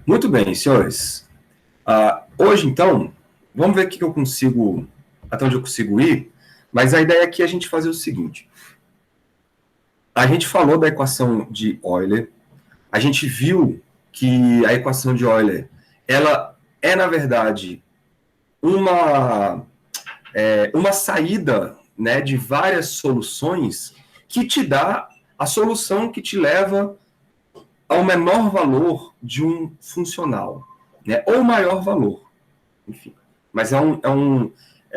Muito bem, senhores. Hoje, então, vamos ver o que eu consigo, até onde eu consigo ir, mas a ideia aqui é a gente fazer o seguinte. A gente falou da equação de Euler, a gente viu que a equação de Euler, ela é, na verdade, uma saída, né, de várias soluções que te dá a solução que te leva ao menor valor de um funcional, né, ou maior valor, enfim. Mas é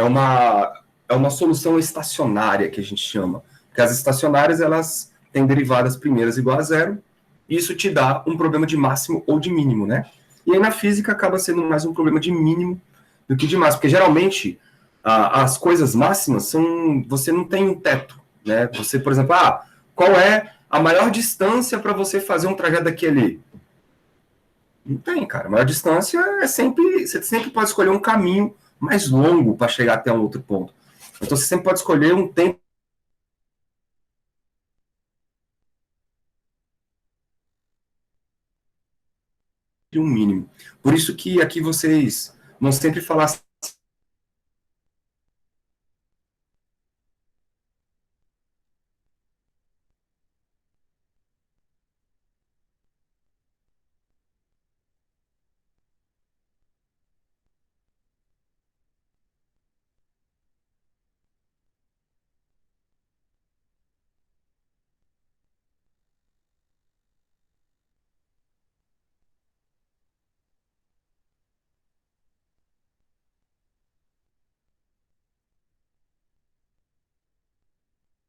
uma solução estacionária que a gente chama, porque as estacionárias elas têm derivadas primeiras igual a zero, e isso te dá um problema de máximo ou de mínimo, né? E aí na física acaba sendo mais um problema de mínimo do que de máximo, porque geralmente as coisas máximas são, você não tem um teto, né? Você, por exemplo, qual é a maior distância para você fazer um trajeto daquele? Não tem, cara. A maior distância é sempre. Você sempre pode escolher um caminho mais longo para chegar até um outro ponto. Então você sempre pode escolher um tempo e um mínimo. Por isso que aqui vocês vão sempre falar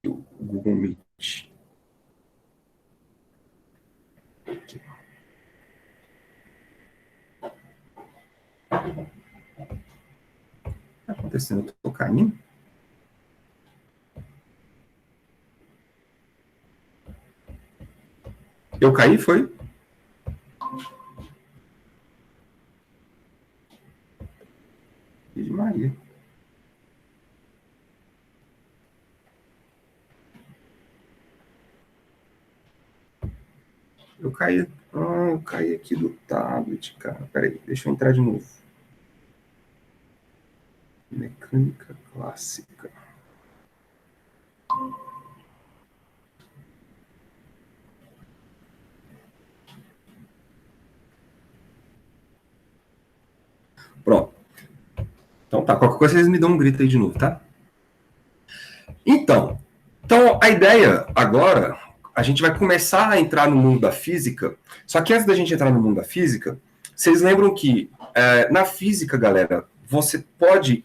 o Google Meet. O que está acontecendo? Eu estou caindo? Eu caí, foi? De Maria. Eu caí. Eu caí aqui do tablet, cara. Peraí, deixa eu entrar de novo. Mecânica clássica. Pronto. Então tá, qualquer coisa vocês me dão um grito aí de novo, tá? Então, a ideia agora, a gente vai começar a entrar no mundo da física, só que antes da gente entrar no mundo da física, vocês lembram que na física, galera, você pode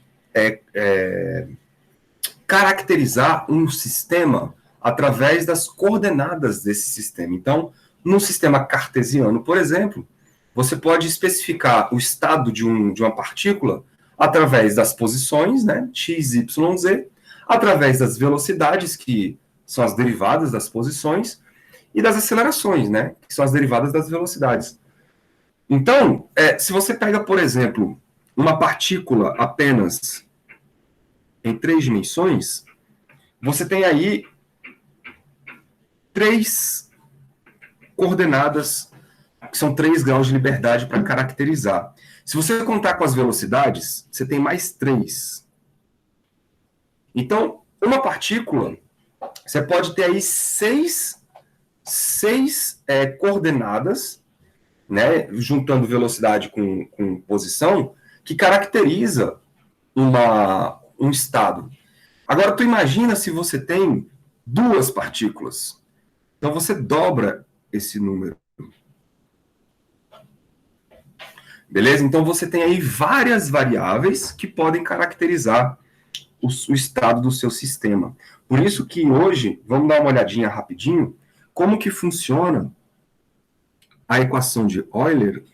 caracterizar um sistema através das coordenadas desse sistema. Então, num sistema cartesiano, por exemplo, você pode especificar o estado de uma partícula através das posições, né, x, y, z, através das velocidades, que são as derivadas das posições, e das acelerações, né, que são as derivadas das velocidades. Então, se você pega, por exemplo, uma partícula apenas em três dimensões, você tem aí três coordenadas, que são 3 graus de liberdade para caracterizar. Se você contar com as velocidades, você tem mais 3. Então, uma partícula, você pode ter aí seis coordenadas, né, juntando velocidade com posição, que caracteriza um estado. Agora, tu imagina se você tem duas partículas. Então, você dobra esse número. Beleza? Então você tem aí várias variáveis que podem caracterizar o estado do seu sistema. Por isso que hoje, vamos dar uma olhadinha rapidinho, como que funciona a equação de Euler.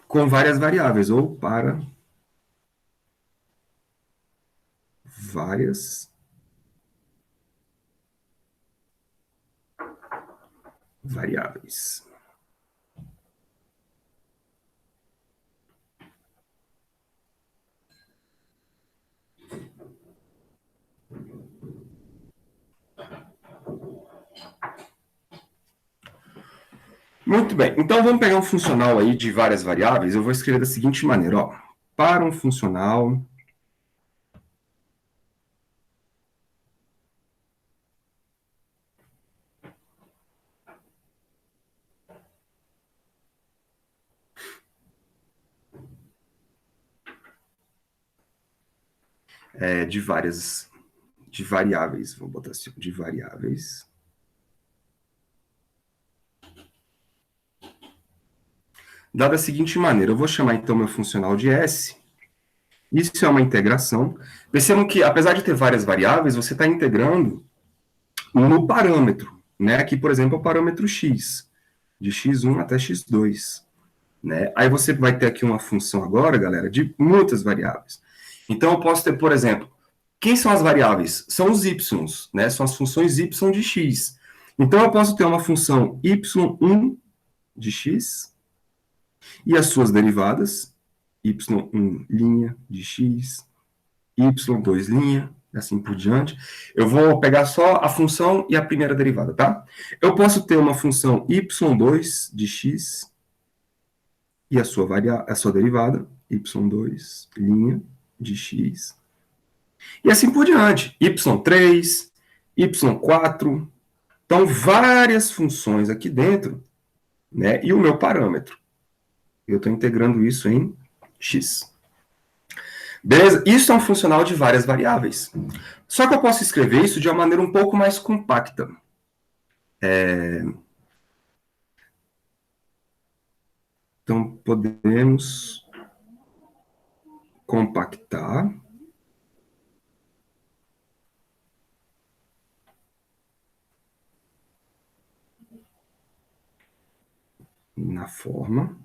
Com várias variáveis, ou para várias variáveis. Muito bem, então vamos pegar um funcional aí de várias variáveis. Eu vou escrever da seguinte maneira, ó. Para um funcional de variáveis, vou botar assim, de variáveis. Dada a seguinte maneira, eu vou chamar então meu funcional de S. Isso é uma integração. Percebam que, apesar de ter várias variáveis, você está integrando no parâmetro, né? Aqui, por exemplo, é o parâmetro x, de x1 até x2. Né? Aí você vai ter aqui uma função agora, galera, de muitas variáveis. Então, eu posso ter, por exemplo, quem são as variáveis? São os y's, né? São as funções y de x. Então, eu posso ter uma função y1 de x e as suas derivadas, y1' de x, y2', assim por diante. Eu vou pegar só a função e a primeira derivada, tá? Eu posso ter uma função y2 de x e a sua derivada, y2' de x, e assim por diante, y3, y4, então várias funções aqui dentro, né, e o meu parâmetro. Eu estou integrando isso em x. Beleza? Isso é um funcional de várias variáveis. Só que eu posso escrever isso de uma maneira um pouco mais compacta. Então, podemos compactar na forma.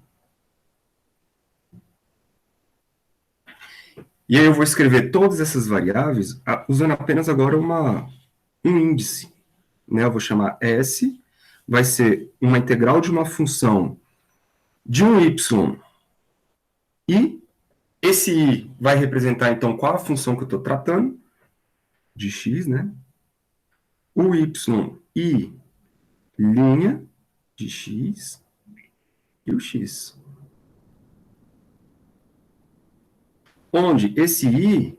E aí eu vou escrever todas essas variáveis usando apenas agora um índice. Né? Eu vou chamar S, vai ser uma integral de uma função de um y, e esse i vai representar, então, qual a função que eu estou tratando, de x, né? O y, linha de x, e o x. Onde esse i,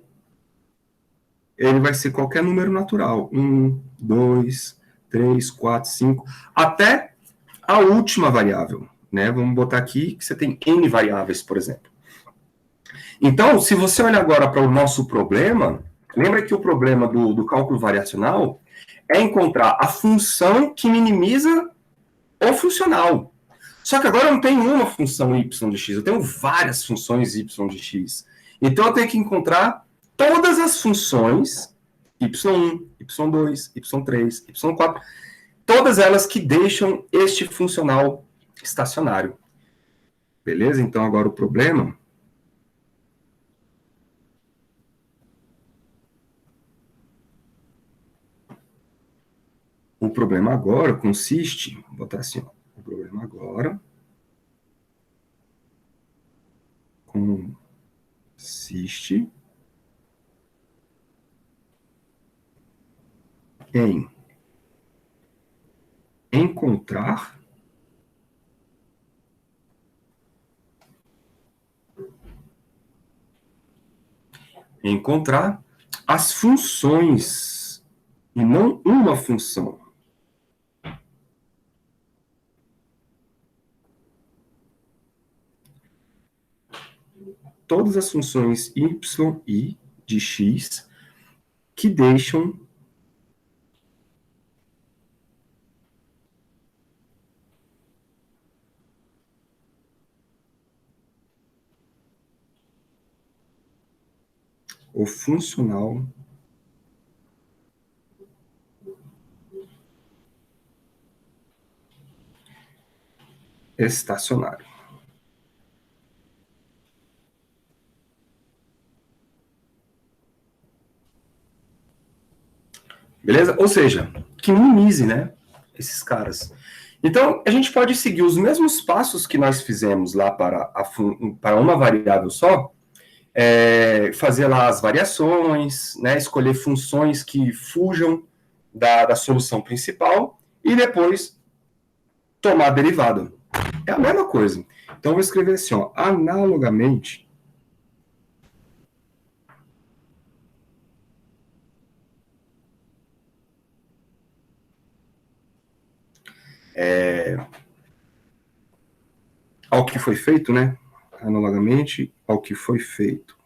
ele vai ser qualquer número natural. 1, 2, 3, 4, 5, até a última variável. Né? Vamos botar aqui que você tem n variáveis, por exemplo. Então, se você olhar agora para o nosso problema, lembra que o problema do cálculo variacional é encontrar a função que minimiza o funcional. Só que agora eu não tenho uma função y de x, eu tenho várias funções y de x. Então eu tenho que encontrar todas as funções y1, y2, y3, y4, todas elas que deixam este funcional estacionário. Beleza? Então agora o problema... O problema agora consiste... Vou botar assim, ó, o problema agora consiste em encontrar as funções e não uma função. Todas as funções y e de x que deixam o funcional estacionário. Beleza? Ou seja, que minimize, né, esses caras. Então, a gente pode seguir os mesmos passos que nós fizemos lá para uma variável só, fazer lá as variações, né, escolher funções que fujam da solução principal e depois tomar a derivada. É a mesma coisa. Então, eu vou escrever assim, ó, analogamente, ao que foi feito, né? Analogamente ao que foi feito.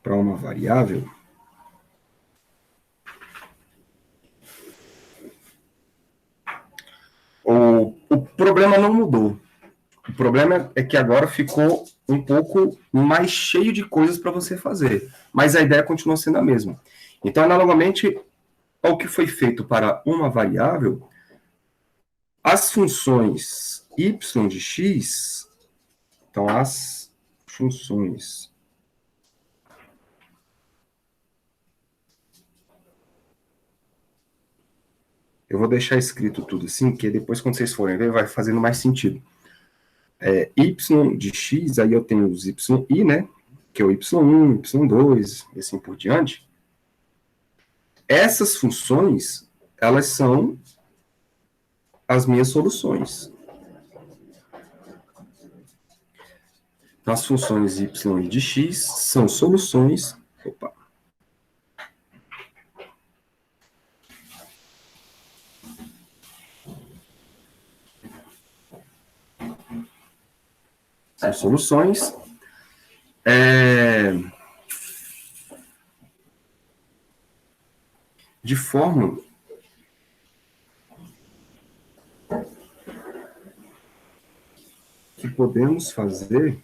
Para uma variável, o problema não mudou. O problema é que agora ficou um pouco mais cheio de coisas para você fazer, mas a ideia continua sendo a mesma. Então, analogamente ao que foi feito para uma variável, as funções y de x, então as funções eu vou deixar escrito tudo assim, que depois quando vocês forem ver vai fazendo mais sentido. Y de x, aí eu tenho os yi, né, que é o y1, y2, e assim por diante. Essas funções, elas são as minhas soluções. Então, as funções y de x são soluções. Opa. São soluções. De forma que podemos fazer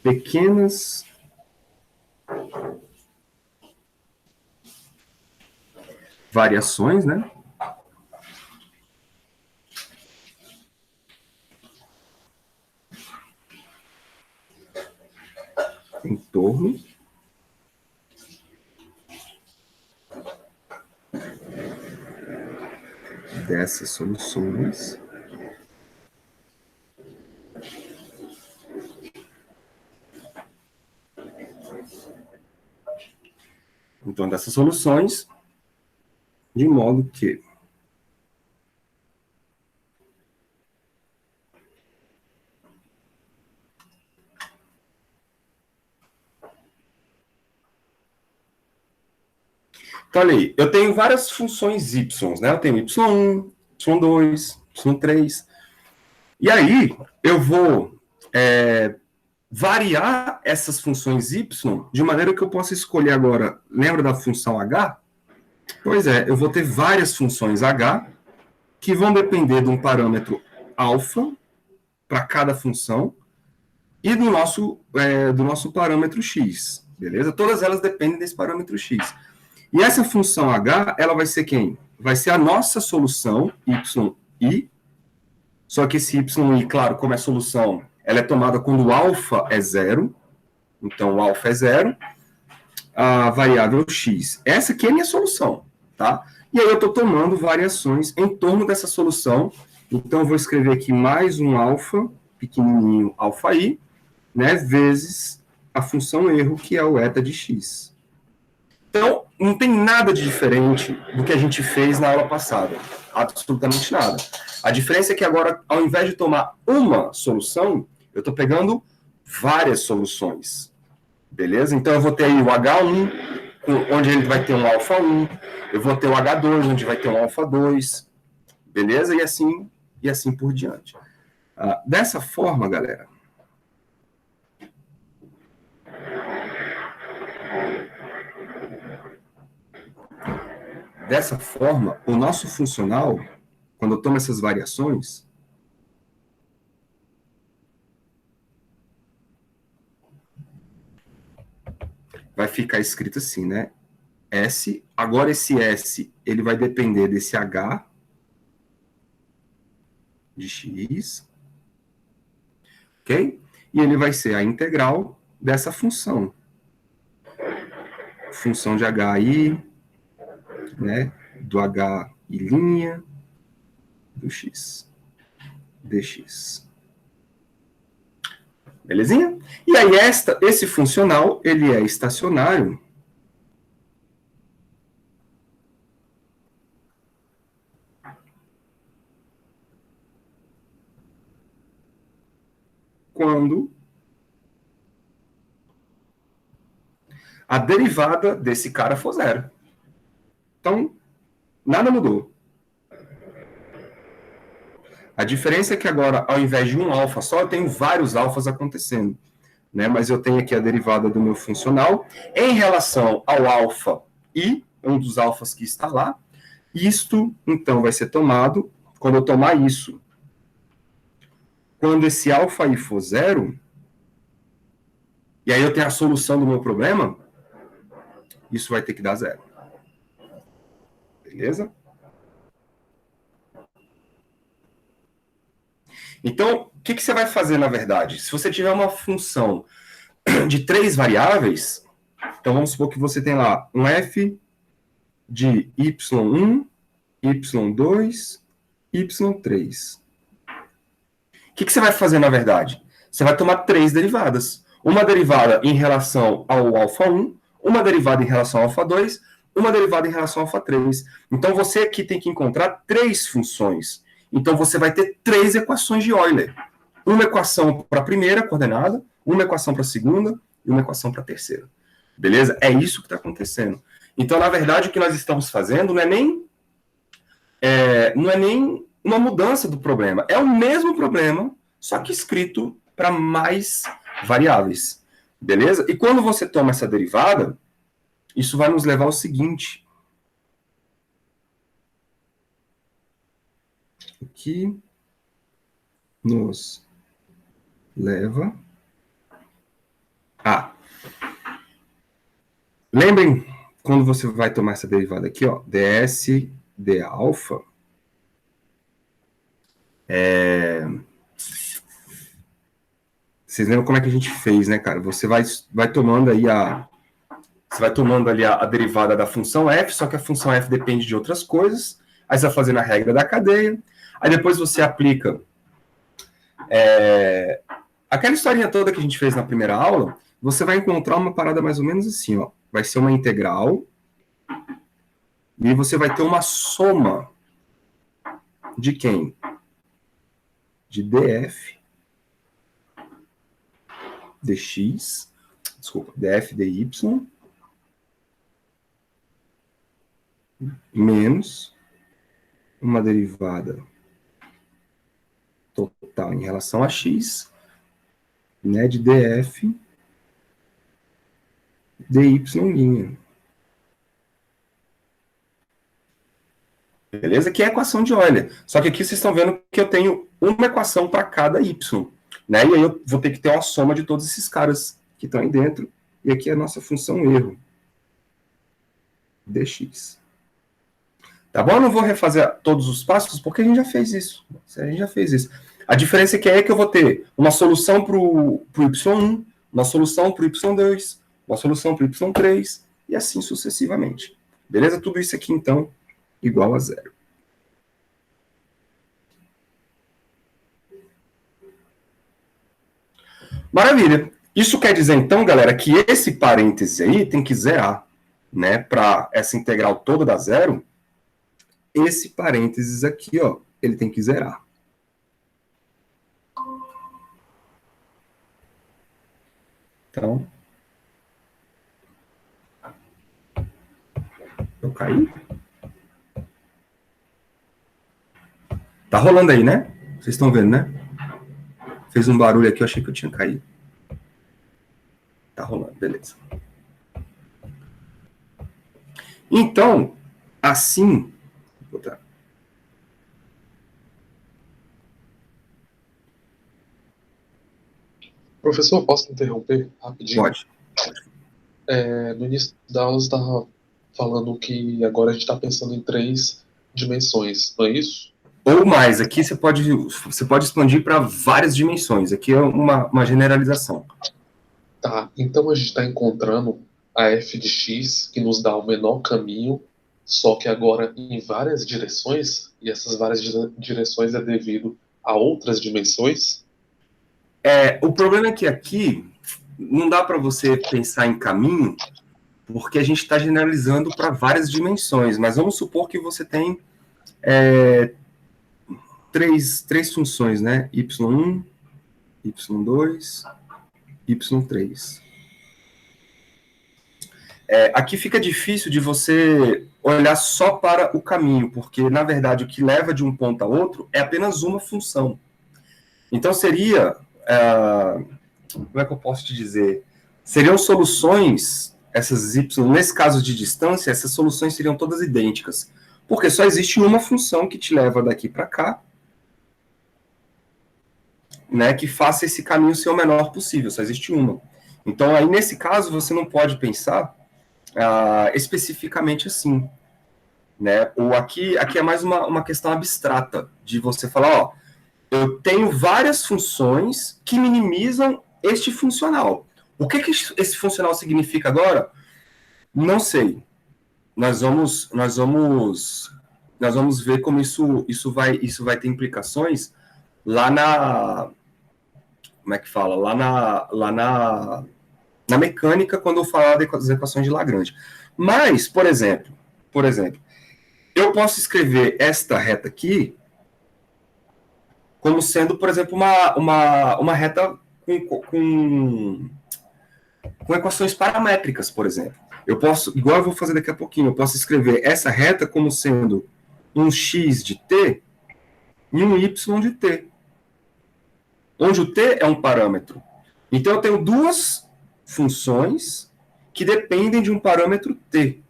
pequenas variações, né? Em torno dessas soluções. Então, dessas soluções, de modo que então, olha aí, eu tenho várias funções y, né? Eu tenho y1, y2, y3. E aí, eu vou variar essas funções y de maneira que eu possa escolher agora. Lembra da função h? Pois é, eu vou ter várias funções h que vão depender de um parâmetro alfa para cada função e do nosso parâmetro x, beleza? Todas elas dependem desse parâmetro x. E essa função h, ela vai ser quem? Vai ser a nossa solução yi, só que esse yi, claro, como é solução, ela é tomada quando o alfa é zero, então o alfa é zero, a variável x. Essa aqui é a minha solução, tá? E aí eu estou tomando variações em torno dessa solução, então eu vou escrever aqui mais um alfa, pequenininho, alfa i, né, vezes a função erro, que é o eta de x. Então, não tem nada de diferente do que a gente fez na aula passada. Absolutamente nada. A diferença é que agora, ao invés de tomar uma solução, eu estou pegando várias soluções. Beleza? Então, eu vou ter aí o H1, onde ele vai ter um alfa 1. Eu vou ter o H2, onde vai ter um alfa 2. Beleza? E assim por diante. Dessa forma, galera, o nosso funcional, quando eu tomo essas variações, vai ficar escrito assim, né? S, agora esse S, ele vai depender desse H de X, ok? E ele vai ser a integral dessa função. função de HI, né, do H e linha, do X, dx. Belezinha? E aí esse funcional, ele é estacionário quando a derivada desse cara for zero. Então, nada mudou. A diferença é que agora, ao invés de um alfa só, eu tenho vários alfas acontecendo. Né? Mas eu tenho aqui a derivada do meu funcional em relação ao alfa i, um dos alfas que está lá. Isto, então, vai ser tomado, quando eu tomar isso, quando esse alfa i for zero, e aí eu tenho a solução do meu problema, isso vai ter que dar zero. Beleza? Então, o que você vai fazer, na verdade? Se você tiver uma função de 3 variáveis, então vamos supor que você tem lá um f de y1, y2, y3. O que você vai fazer, na verdade? Você vai tomar 3 derivadas. Uma derivada em relação ao alfa 1, uma derivada em relação ao alfa 2, uma derivada em relação ao alfa 3. Então, você aqui tem que encontrar 3 funções. Então, você vai ter 3 equações de Euler. Uma equação para a primeira coordenada, uma equação para a segunda e uma equação para a terceira. Beleza? É isso que está acontecendo. Então, na verdade, o que nós estamos fazendo não é nem uma mudança do problema. É o mesmo problema, só que escrito para mais variáveis. Beleza? E quando você toma essa derivada, isso vai nos levar ao seguinte. O que nos leva a... Lembrem, quando você vai tomar essa derivada aqui, ó, ds de alfa, vocês lembram como é que a gente fez, né, cara? Você vai tomando aí a derivada da função f, só que a função f depende de outras coisas. Aí você vai fazendo a regra da cadeia. Aí depois você aplica aquela historinha toda que a gente fez na primeira aula. Você vai encontrar uma parada mais ou menos assim, ó. Vai ser uma integral. E você vai ter uma soma de quem? De df dx, desculpa, df dy, menos uma derivada total em relação a x, né, de df dy'. Beleza? Que é a equação de Euler. Só que aqui vocês estão vendo que eu tenho uma equação para cada y. Né? E aí eu vou ter que ter uma soma de todos esses caras que estão aí dentro. E aqui é a nossa função erro. Dx. Tá bom? Eu não vou refazer todos os passos, porque a gente já fez isso. A diferença é que eu vou ter uma solução para o y1, uma solução para o y2, uma solução para o y3, e assim sucessivamente. Beleza? Tudo isso aqui, então, igual a zero. Maravilha. Isso quer dizer, então, galera, que esse parêntese aí tem que zerar, né? Para essa integral toda dar zero, esse parênteses aqui, ó, ele tem que zerar. Então, eu caí? Tá rolando aí, né? Vocês estão vendo, né? Fez um barulho aqui, eu achei que eu tinha caído. Tá rolando, beleza. Então, assim... Vou botar. Professor, posso interromper rapidinho? Pode. No início da aula você estava falando que agora a gente está pensando em 3 dimensões, não é isso? Ou mais, aqui você pode expandir para várias dimensões. Aqui é uma generalização. Tá, então a gente está encontrando a f de x, que nos dá o menor caminho, só que agora em várias direções, e essas várias direções é devido a outras dimensões? O problema é que aqui não dá para você pensar em caminho, porque a gente está generalizando para várias dimensões, mas vamos supor que você tem três funções, né? y1, y2, y3. Aqui fica difícil de você olhar só para o caminho, porque, na verdade, o que leva de um ponto a outro é apenas uma função. Então, seria... como é que eu posso te dizer? Seriam soluções, essas y, nesse caso de distância, essas soluções seriam todas idênticas, porque só existe uma função que te leva daqui para cá, né, que faça esse caminho ser o menor possível, só existe uma. Então, aí, nesse caso, você não pode pensar especificamente assim, né? Ou aqui é mais uma questão abstrata, de você falar, ó, eu tenho várias funções que minimizam este funcional. O que esse funcional significa agora? Não sei. Nós vamos ver como isso vai ter implicações lá na, como é que fala? Na mecânica, quando eu falar das equações de Lagrange. Mas, por exemplo, eu posso escrever esta reta aqui como sendo, por exemplo, uma reta com equações paramétricas, por exemplo. Eu posso, igual eu vou fazer daqui a pouquinho, eu posso escrever essa reta como sendo um x de t e um y de t, onde o t é um parâmetro. Então eu tenho duas funções que dependem de um parâmetro t.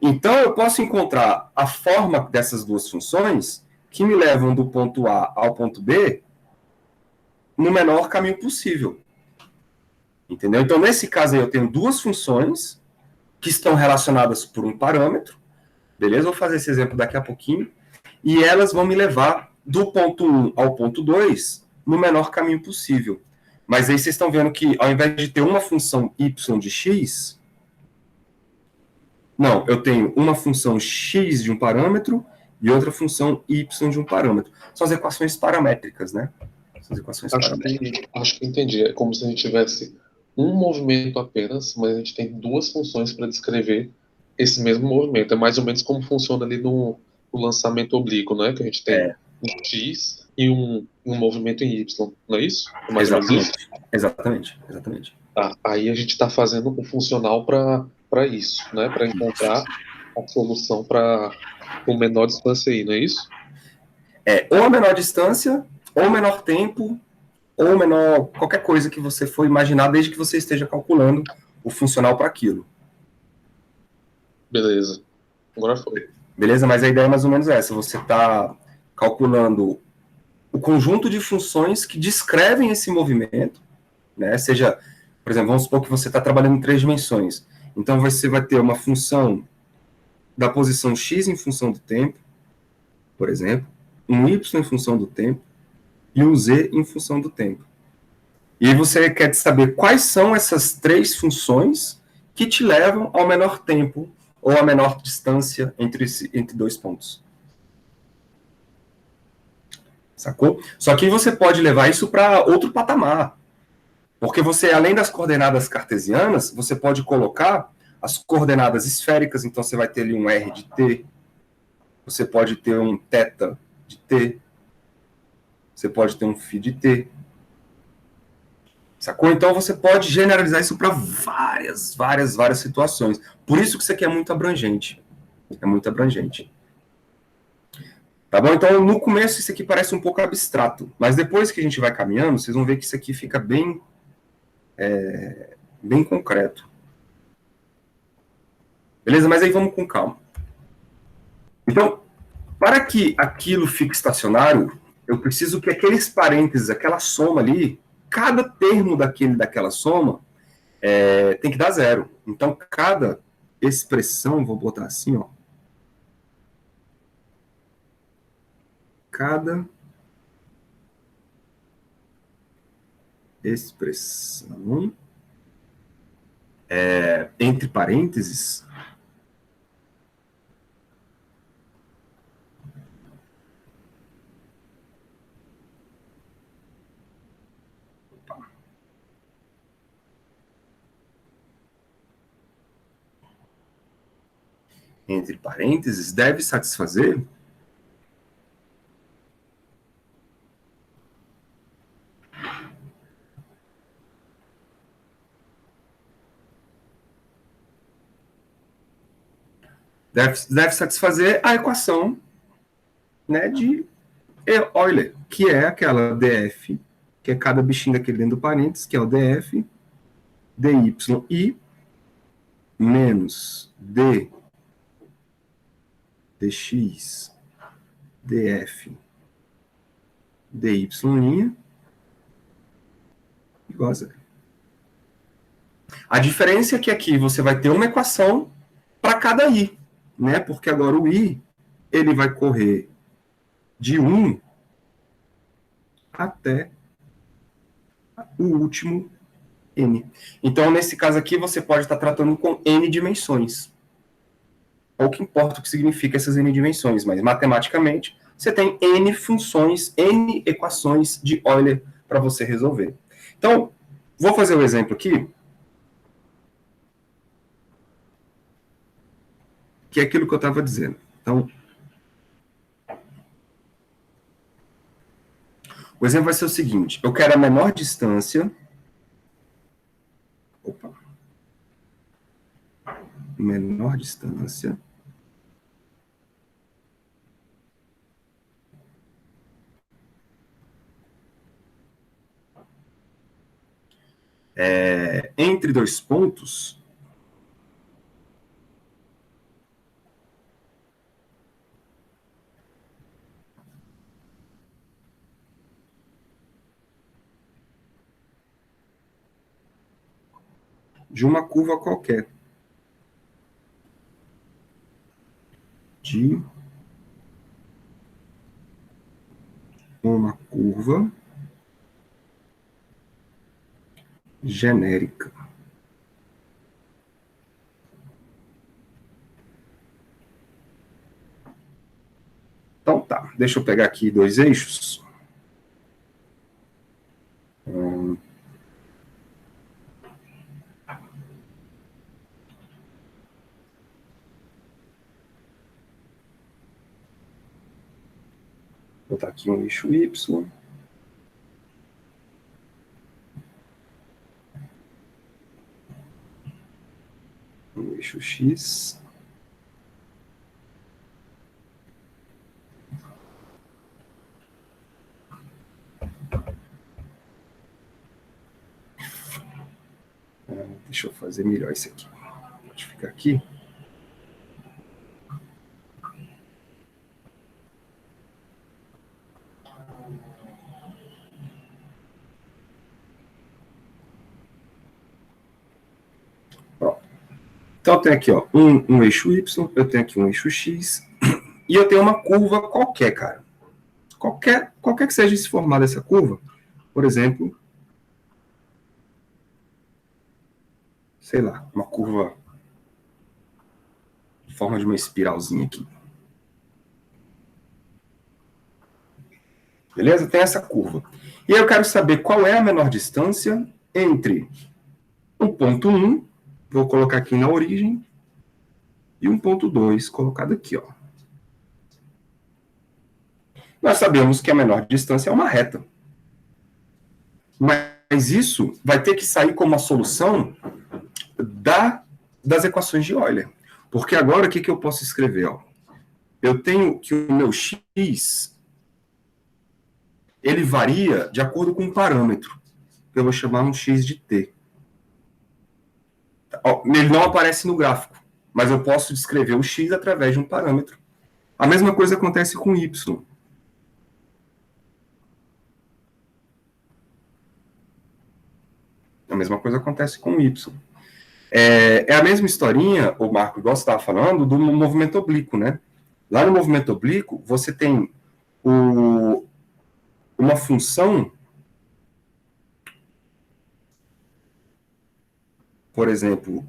Então eu posso encontrar a forma dessas duas funções que me levam do ponto A ao ponto B no menor caminho possível. Entendeu? Então, nesse caso aí, eu tenho duas funções que estão relacionadas por um parâmetro, beleza? Vou fazer esse exemplo daqui a pouquinho, e elas vão me levar do ponto 1 ao ponto 2 no menor caminho possível. Mas aí vocês estão vendo que, ao invés de ter uma função y de x, não, eu tenho uma função x de um parâmetro e outra função y de um parâmetro. São as equações paramétricas, né? São as equações paramétricas. Acho que entendi. É como se a gente tivesse um movimento apenas, mas a gente tem duas funções para descrever esse mesmo movimento. É mais ou menos como funciona ali no lançamento oblíquo, né? Que a gente tem É, um X e um movimento em Y, não é isso? É mais ou menos isso? exatamente, exatamente, exatamente. Tá. Aí a gente está fazendo o funcional para isso, né? Para encontrar a solução para o menor distância aí, não é isso? Ou a menor distância, ou o menor tempo, ou menor qualquer coisa que você for imaginar, desde que você esteja calculando o funcional para aquilo. Beleza. Agora foi. Beleza? Mas a ideia é mais ou menos essa. Você está calculando o conjunto de funções que descrevem esse movimento, né? Seja, por exemplo, vamos supor que você está trabalhando em 3 dimensões. Então você vai ter uma função da posição x em função do tempo, por exemplo, um y em função do tempo e um z em função do tempo. E aí você quer saber quais são essas 3 funções que te levam ao menor tempo ou a menor distância entre 2 pontos. Sacou? Só que você pode levar isso para outro patamar. Porque você, além das coordenadas cartesianas, você pode colocar as coordenadas esféricas, então você vai ter ali um r de t, você pode ter um θ de t, você pode ter um φ de t. Sacou? Então você pode generalizar isso para várias situações. Por isso que isso aqui é muito abrangente. É muito abrangente. Tá bom? Então, no começo, isso aqui parece um pouco abstrato. Mas depois que a gente vai caminhando, vocês vão ver que isso aqui fica bem concreto. Beleza? Mas aí vamos com calma. Então, para que aquilo fique estacionário, eu preciso que aqueles parênteses, aquela soma ali, cada termo daquela soma tem que dar zero. Então, cada expressão, vou botar assim, ó. Cada expressão entre parênteses, deve satisfazer a equação, né, de Euler, que é aquela df, que é cada bichinho daquele dentro do parênteses, que é o df, dy menos dx, df, dy' igual a zero. A diferença é que aqui você vai ter uma equação para cada i, né? Porque agora o i ele vai correr de 1 até o último n. Então, nesse caso aqui, você pode estar tratando com n dimensões. Pouco importa o que significa essas n dimensões, mas matematicamente você tem n funções, n equações de Euler para você resolver. Então, vou fazer o exemplo aqui, que é aquilo que eu estava dizendo. Então, o exemplo vai ser o seguinte: eu quero a menor distância. Menor distância entre dois pontos de uma curva qualquer. De uma curva genérica. Então tá, deixa eu pegar aqui dois eixos. Vou botar aqui um eixo Y. Um eixo X. Deixa eu fazer melhor isso aqui. Pode ficar aqui. Ó. Então eu tenho aqui ó, um eixo Y, eu tenho aqui um eixo X, e eu tenho uma curva qualquer, cara. Qualquer que seja esse formato dessa curva, por exemplo, sei lá, uma curva em forma de uma espiralzinha aqui. Beleza? Tem essa curva. E aí eu quero saber qual é a menor distância entre o ponto 1, vou colocar aqui na origem, e um ponto 2, colocado aqui, ó. Nós sabemos que a menor distância é uma reta. Mas isso vai ter que sair como a solução das equações de Euler. Porque agora o que eu posso escrever? Ó? Eu tenho que o meu x ele varia de acordo com um parâmetro. Eu vou chamar um x de t. Ó, ele não aparece no gráfico, mas eu posso descrever o x através de um parâmetro. A mesma coisa acontece com y. A mesma coisa acontece com y. É a mesma historinha, o Marco, igual você estava falando, do movimento oblíquo, né? Lá no movimento oblíquo, você tem uma função por exemplo,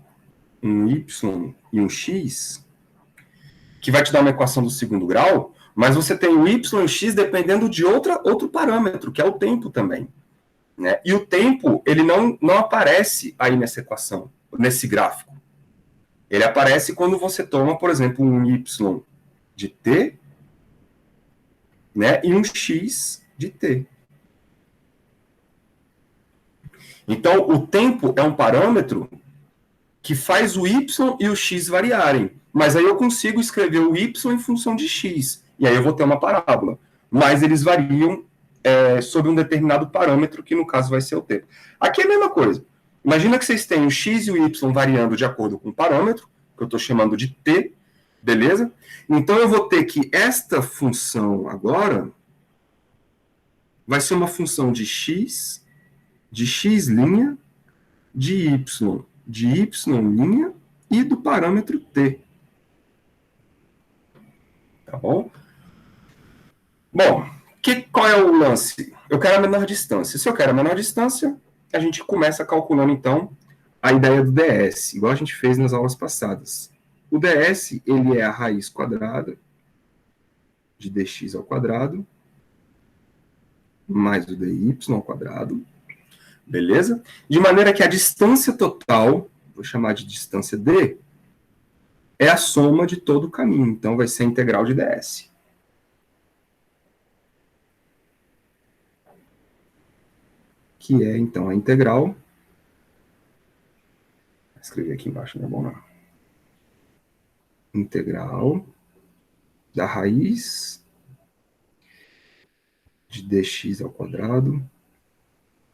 um y e um x, que vai te dar uma equação do segundo grau, mas você tem o y e o x dependendo de outro parâmetro, que é o tempo também. Né? E o tempo, ele não aparece aí nessa equação, nesse gráfico. Ele aparece quando você toma, por exemplo, um y de t, né, e um x de t. Então, o tempo é um parâmetro que faz o y e o x variarem. Mas aí eu consigo escrever o y em função de x. E aí eu vou ter uma parábola. Mas eles variam sobre um determinado parâmetro, que no caso vai ser o tempo. Aqui é a mesma coisa. Imagina que vocês têm o x e o y variando de acordo com o parâmetro, que eu estou chamando de t, beleza? Então eu vou ter que esta função agora vai ser uma função de x linha, de y' e do parâmetro t. Tá bom? Bom, qual é o lance? Eu quero a menor distância. Se eu quero a menor distância, a gente começa calculando, então, a ideia do ds, igual a gente fez nas aulas passadas. O ds, ele é a raiz quadrada de dx ao quadrado, mais o dy ao quadrado, beleza? De maneira que a distância total, vou chamar de distância d, é a soma de todo o caminho. Então, vai ser a integral de ds. Que é, então, a integral. Vou escrever aqui embaixo, não é bom não. Integral da raiz de dx ao quadrado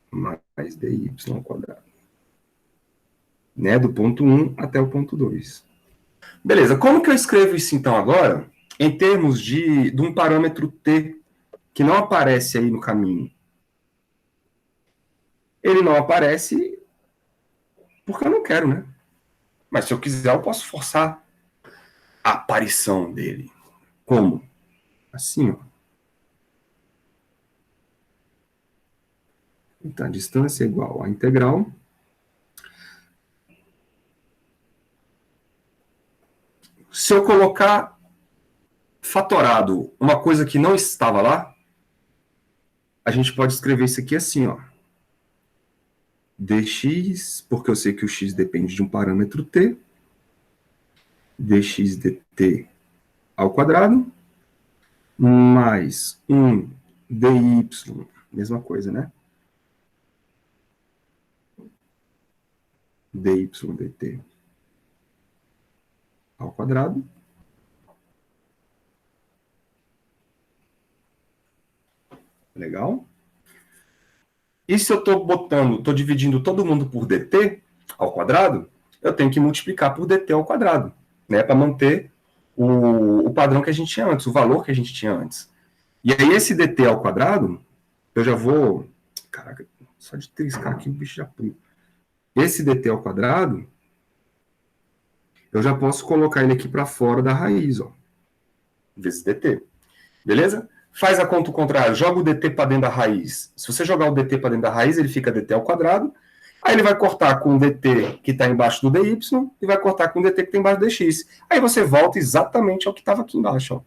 mais dy ao quadrado. Né? Do ponto 1 até o ponto 2. Beleza, como que eu escrevo isso, então, agora? Em termos de um parâmetro t, que não aparece aí no caminho. Ele não aparece porque eu não quero, né? Mas se eu quiser, eu posso forçar a aparição dele. Como? Assim, ó. Então, a distância é igual à integral. Se eu colocar fatorado uma coisa que não estava lá, a gente pode escrever isso aqui assim, ó. Dx, porque eu sei que o x depende de um parâmetro t, dx dt ao quadrado, mais 1 dy, mesma coisa, né? dy dt ao quadrado. Legal? E se eu estou dividindo todo mundo por dt ao quadrado, eu tenho que multiplicar por dt ao quadrado, né? Para manter o padrão que a gente tinha antes, o valor que a gente tinha antes. E aí esse dt ao quadrado, eu já vou... Caraca, só de triscar aqui o bicho já pula. Esse dt ao quadrado, eu já posso colocar ele aqui para fora da raiz, ó. Vezes dt. Beleza? Faz a conta contrária, joga o dt para dentro da raiz. Se você jogar o dt para dentro da raiz, ele fica dt ao quadrado. Aí ele vai cortar com o dt que está embaixo do dy e vai cortar com o dt que está embaixo do dx. Aí você volta exatamente ao que estava aqui embaixo. Ó.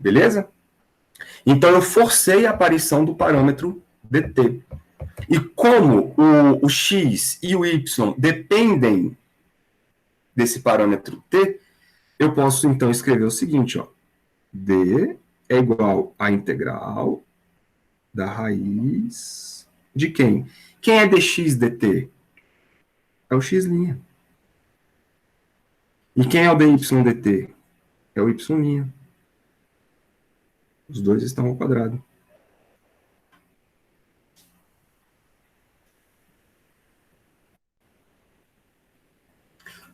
Beleza? Então eu forcei a aparição do parâmetro dt. E como o x e o y dependem desse parâmetro t, eu posso então escrever o seguinte, ó. D é igual à integral da raiz de quem? Quem é dx dt? É o x'. E quem é o dy dt? É o y'. Os dois estão ao quadrado.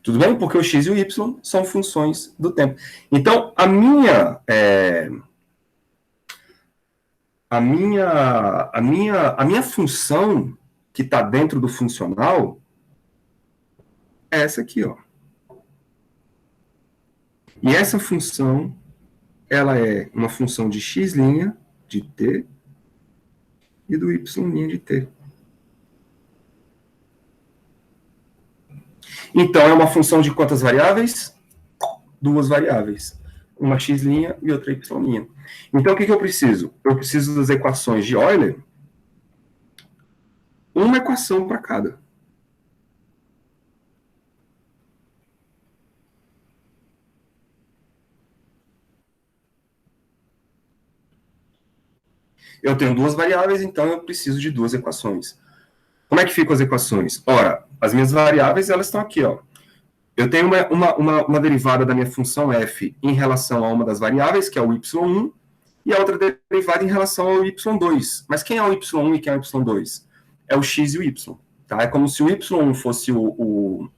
Tudo bem? Porque o x e o y são funções do tempo. Então, a minha função que está dentro do funcional é essa aqui, ó. E essa função, ela é uma função de x' de t e do y' de t. Então, é uma função de quantas variáveis? Duas variáveis. Uma x' e outra y'. Então, o que eu preciso? Eu preciso das equações de Euler, uma equação para cada. Eu tenho duas variáveis, então eu preciso de duas equações. Como é que ficam as equações? Ora, as minhas variáveis, elas estão aqui, ó. Eu tenho uma derivada da minha função f em relação a uma das variáveis, que é o y1, e a outra derivada em relação ao y2. Mas quem é o y1 e quem é o y2? É o x e o y. Tá? É como se o y1 fosse o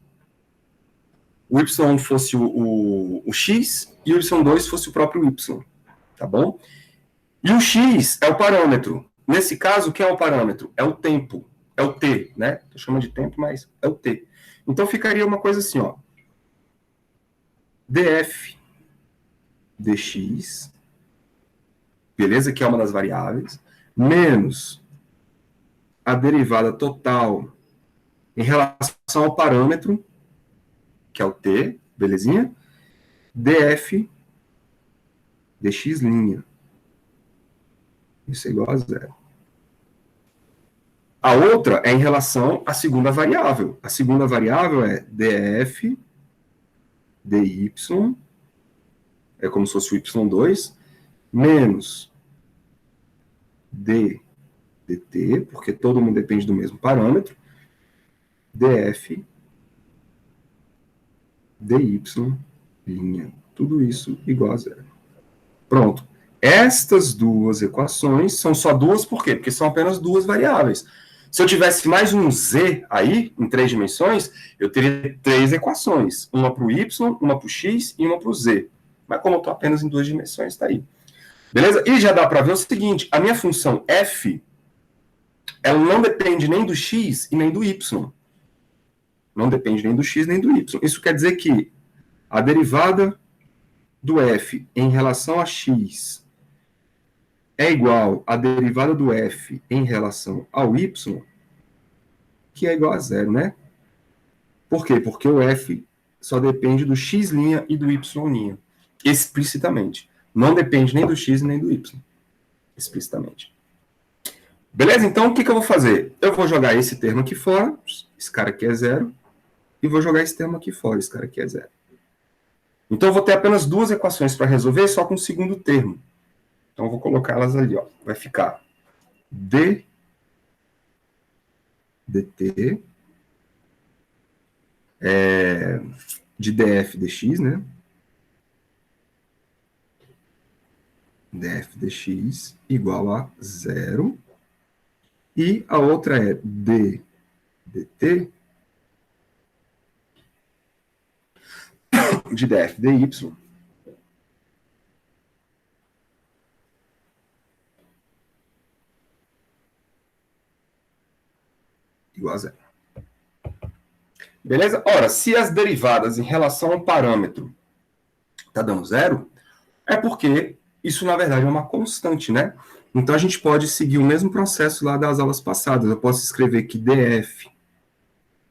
y1 fosse o x e o y2 fosse o próprio y. Tá bom? E o x é o parâmetro. Nesse caso, quem é o parâmetro? É o tempo. É o t, né? Eu chamo de tempo, mas é o t. Então ficaria uma coisa assim, ó. df dx, beleza? Que é uma das variáveis, menos a derivada total em relação ao parâmetro, que é o t, belezinha? df dx'. Isso é igual a zero. A outra é em relação à segunda variável. A segunda variável é df dy, é como se fosse o y2, menos d dt, porque todo mundo depende do mesmo parâmetro, df dy'. Tudo isso igual a zero. Pronto. Estas duas equações são só duas, por quê? Porque são apenas duas variáveis. Se eu tivesse mais um z aí, em 3 dimensões, eu teria 3 equações. Uma para o y, uma para o x e uma para o z. Mas como eu estou apenas em 2 dimensões, está aí. Beleza? E já dá para ver o seguinte, a minha função f, ela não depende nem do x e nem do y. Não depende nem do x nem do y. Isso quer dizer que a derivada do f em relação a x é igual à derivada do f em relação ao y, que é igual a zero, né? Por quê? Porque o f só depende do x' e do y', explicitamente. Não depende nem do x nem do y, explicitamente. Beleza? Então, o que eu vou fazer? Eu vou jogar esse termo aqui fora, esse cara aqui é zero, e vou jogar esse termo aqui fora, esse cara aqui é zero. Então, eu vou ter apenas duas equações para resolver, só com o segundo termo. Então, eu vou colocá-las ali, ó. Vai ficar d dt de df dx, né? df dx igual a zero. E a outra é d dt de df dy igual a zero. Beleza? Ora, se as derivadas em relação ao parâmetro está dando zero, é porque isso, na verdade, é uma constante, né? Então, a gente pode seguir o mesmo processo lá das aulas passadas. Eu posso escrever que df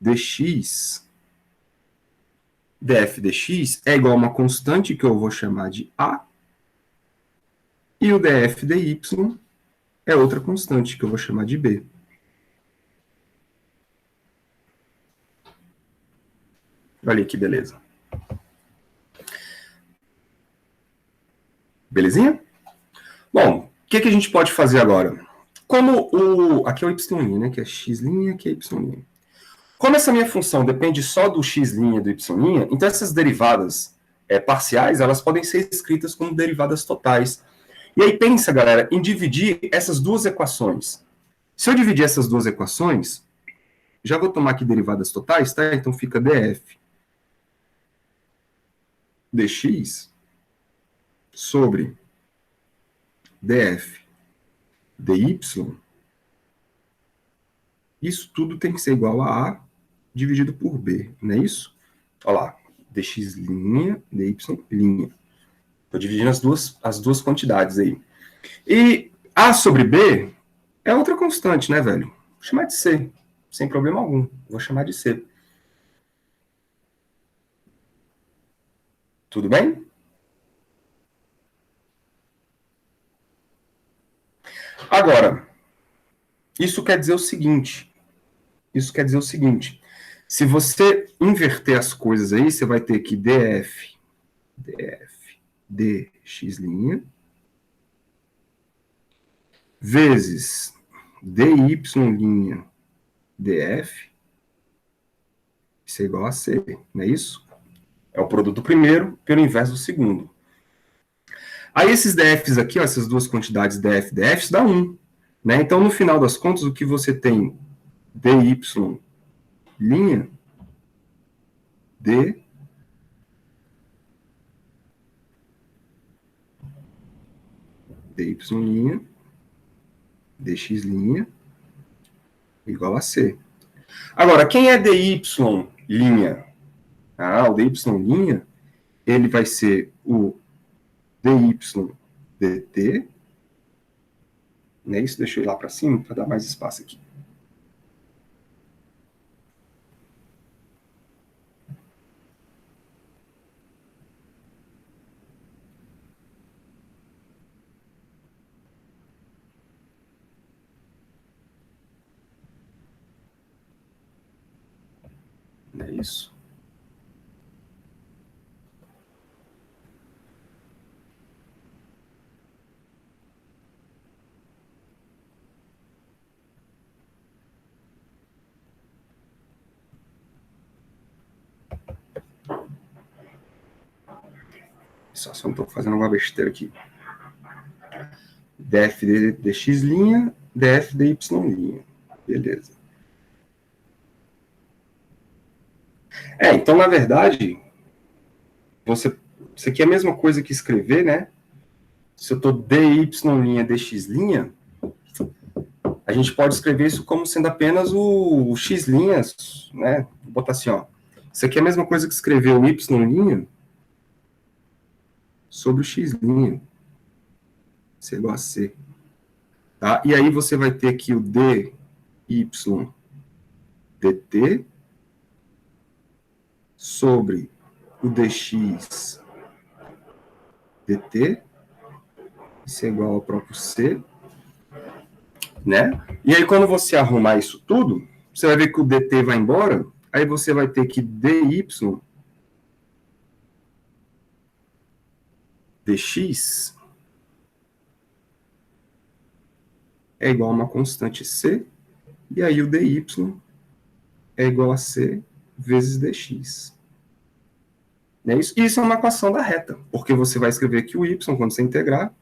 dx é igual a uma constante que eu vou chamar de A, e o df dy é outra constante que eu vou chamar de B. Olha que beleza. Belezinha? Bom, o que a gente pode fazer agora? Como aqui é o y', né, que é x', aqui é y'. Como essa minha função depende só do x' e do y', então essas derivadas parciais, elas podem ser escritas como derivadas totais. E aí pensa, galera, em dividir essas duas equações. Se eu dividir essas duas equações, já vou tomar aqui derivadas totais, tá? Então fica df dx sobre df dy. Isso tudo tem que ser igual a A dividido por B, não é isso? Olha lá, dx', dy'. Estou dividindo as duas quantidades aí. E A sobre B é outra constante, né, velho? Vou chamar de C, sem problema algum. Vou chamar de C. Tudo bem? Agora, isso quer dizer o seguinte. Isso quer dizer o seguinte. Se você inverter as coisas aí, você vai ter que df, dx' vezes dy' df, isso é igual a c, não é isso? É o produto do primeiro pelo inverso do segundo. Aí esses df's aqui, ó, essas duas quantidades df, df's, dá 1. Né? Então, no final das contas, o que você tem dy' d dy' dx' igual a c. Agora, quem é dy'? O dy', ele vai ser o dy dt, né? Isso deixa eu ir lá para cima para dar mais espaço aqui. Não é isso? Só não estou fazendo uma besteira aqui. df dx', df dy'. Beleza. Então, na verdade, isso aqui é a mesma coisa que escrever, né? Se eu estou dy' dx', a gente pode escrever isso como sendo apenas o x', né? Vou botar assim, ó. Isso aqui é a mesma coisa que escrever o y' sobre o x'. Isso é igual a c. Tá? E aí você vai ter aqui o dy dt sobre o dx dt, isso é igual ao próprio c, né? E aí quando você arrumar isso tudo, você vai ver que o dt vai embora, aí você vai ter que dy dx é igual a uma constante c, e aí o dy é igual a c vezes dx. Isso é uma equação da reta, porque você vai escrever que o y, quando você integrar,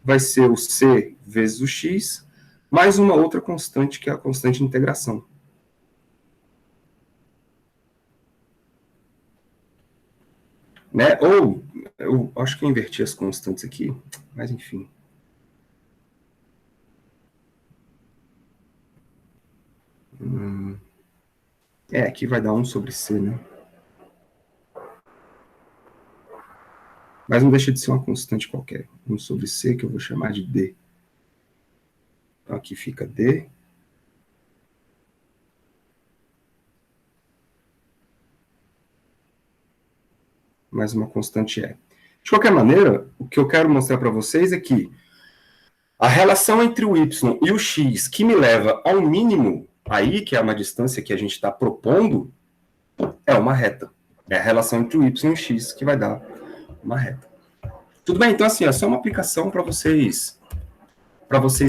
vai ser o c vezes o x, mais uma outra constante, que é a constante de integração. Né? Ou, eu acho que eu inverti as constantes aqui, mas enfim. Aqui vai dar 1 sobre c, né? Mas não deixa de ser uma constante qualquer. 1 sobre c, que eu vou chamar de d. Então aqui fica d. Mais uma constante e. De qualquer maneira, o que eu quero mostrar para vocês é que a relação entre o y e o x, que me leva ao mínimo aí, que é uma distância que a gente está propondo, é uma reta. É a relação entre o y e o x que vai dar uma reta. Tudo bem? Então, assim, é só uma aplicação para vocês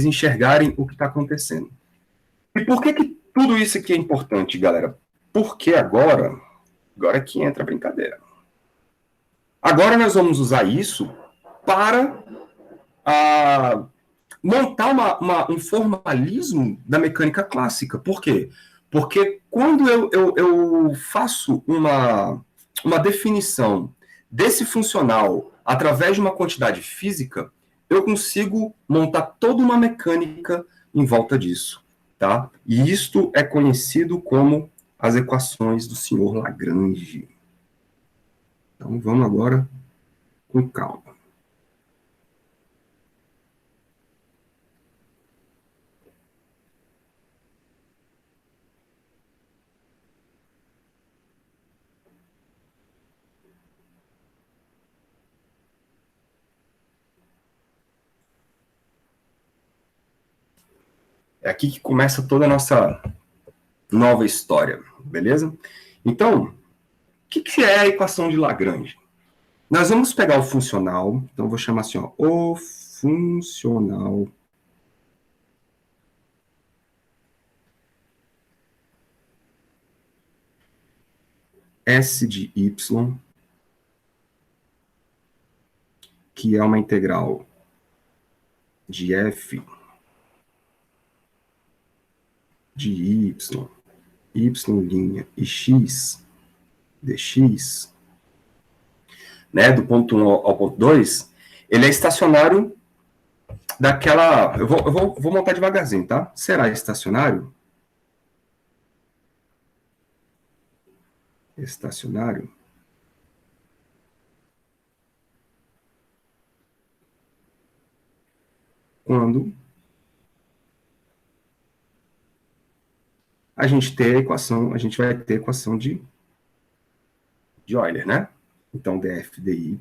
enxergarem o que está acontecendo. E por que tudo isso aqui é importante, galera? Porque agora que entra a brincadeira. Agora nós vamos usar isso para montar um formalismo da mecânica clássica. Por quê? Porque quando eu faço uma definição desse funcional através de uma quantidade física, eu consigo montar toda uma mecânica em volta disso. Tá? E isto é conhecido como as equações do senhor Lagrange. Então vamos agora com calma. É aqui que começa toda a nossa nova história, beleza? Então, o que é a equação de Lagrange? Nós vamos pegar o funcional, então eu vou chamar assim, ó, o funcional S de y, que é uma integral de f de y' e x dx, né, do ponto 1 ao ponto 2, ele é estacionário daquela... Eu vou montar devagarzinho, tá? Será estacionário? Estacionário quando a gente ter a equação, a gente vai ter a equação de Euler, né? Então, df dy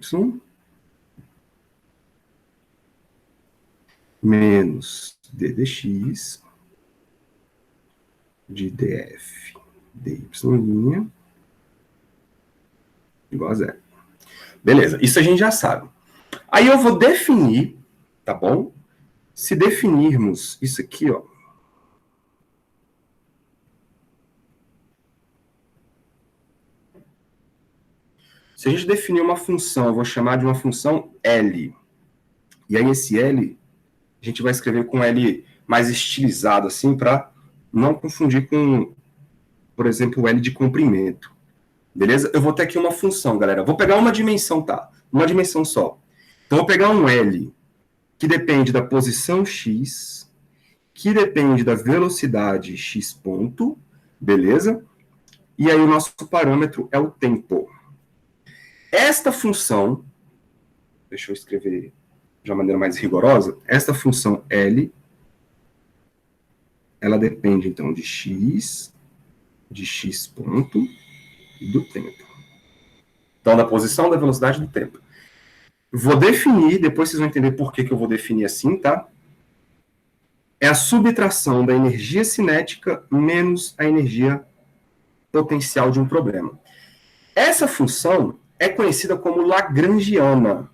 menos d dx de df dy' igual a zero. Beleza, isso a gente já sabe. Aí eu vou definir, tá bom? Se definirmos isso aqui, ó, se a gente definir uma função, eu vou chamar de uma função L. E aí esse L, a gente vai escrever com L mais estilizado, assim, para não confundir com, por exemplo, o L de comprimento. Beleza? Eu vou ter aqui uma função, galera. Vou pegar uma dimensão, tá? Uma dimensão só. Então, eu vou pegar um L que depende da posição x, que depende da velocidade x ponto, beleza? E aí o nosso parâmetro é o tempo. Esta função, deixa eu escrever de uma maneira mais rigorosa, esta função L, ela depende, então, de x ponto e do tempo. Então, da posição, da velocidade e do tempo. Vou definir, depois vocês vão entender por que eu vou definir assim, tá? É a subtração da energia cinética menos a energia potencial de um problema. Essa função é conhecida como lagrangiana,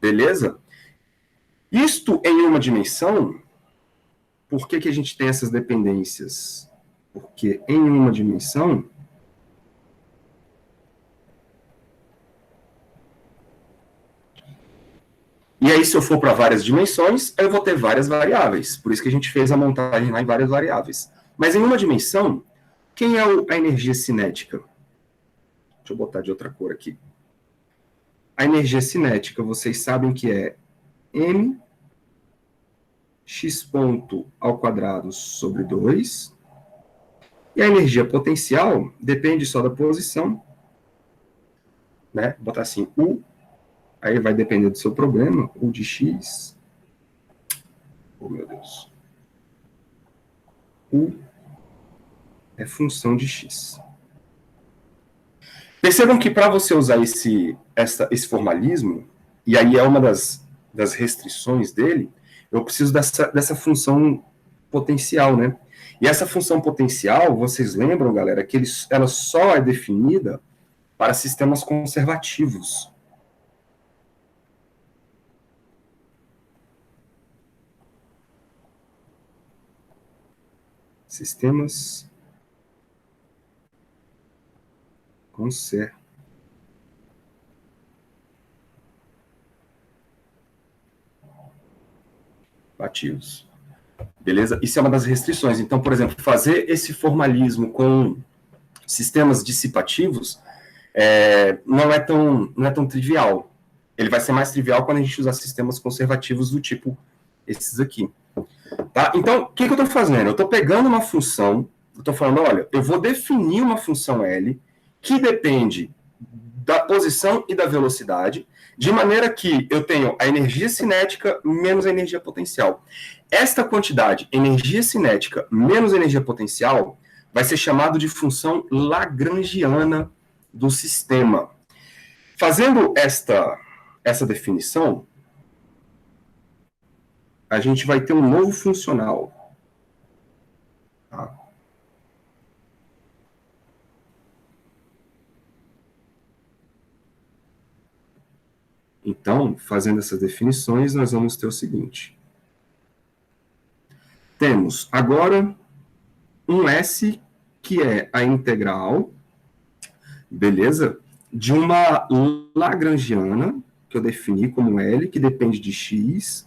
beleza? Isto em uma dimensão, por que a gente tem essas dependências? Porque em uma dimensão, e aí se eu for para várias dimensões, eu vou ter várias variáveis. Por isso que a gente fez a montagem lá em várias variáveis. Mas em uma dimensão, quem é a energia cinética? Deixa eu botar de outra cor aqui. A energia cinética, vocês sabem que é m x ponto ao quadrado sobre 2. E a energia potencial depende só da posição, né? Vou botar assim, U, aí vai depender do seu problema, U de x. Oh, meu Deus. U é função de x. Percebam que para você usar esse formalismo, e aí é uma das restrições dele, eu preciso dessa função potencial, né? E essa função potencial, vocês lembram, galera, que ela só é definida para sistemas conservativos. Sistemas conservativos. Beleza? Isso é uma das restrições. Então, por exemplo, fazer esse formalismo com sistemas dissipativos não é tão trivial. Ele vai ser mais trivial quando a gente usar sistemas conservativos do tipo esses aqui. Tá? Então, o que eu estou fazendo? Eu estou pegando uma função, eu estou falando, olha, eu vou definir uma função L que depende da posição e da velocidade, de maneira que eu tenho a energia cinética menos a energia potencial. Esta quantidade, energia cinética menos energia potencial, vai ser chamado de função lagrangiana do sistema. Fazendo essa definição, a gente vai ter um novo funcional. Tá? Então, fazendo essas definições, nós vamos ter o seguinte. Temos agora um S, que é a integral, beleza? De uma lagrangiana, que eu defini como L, que depende de x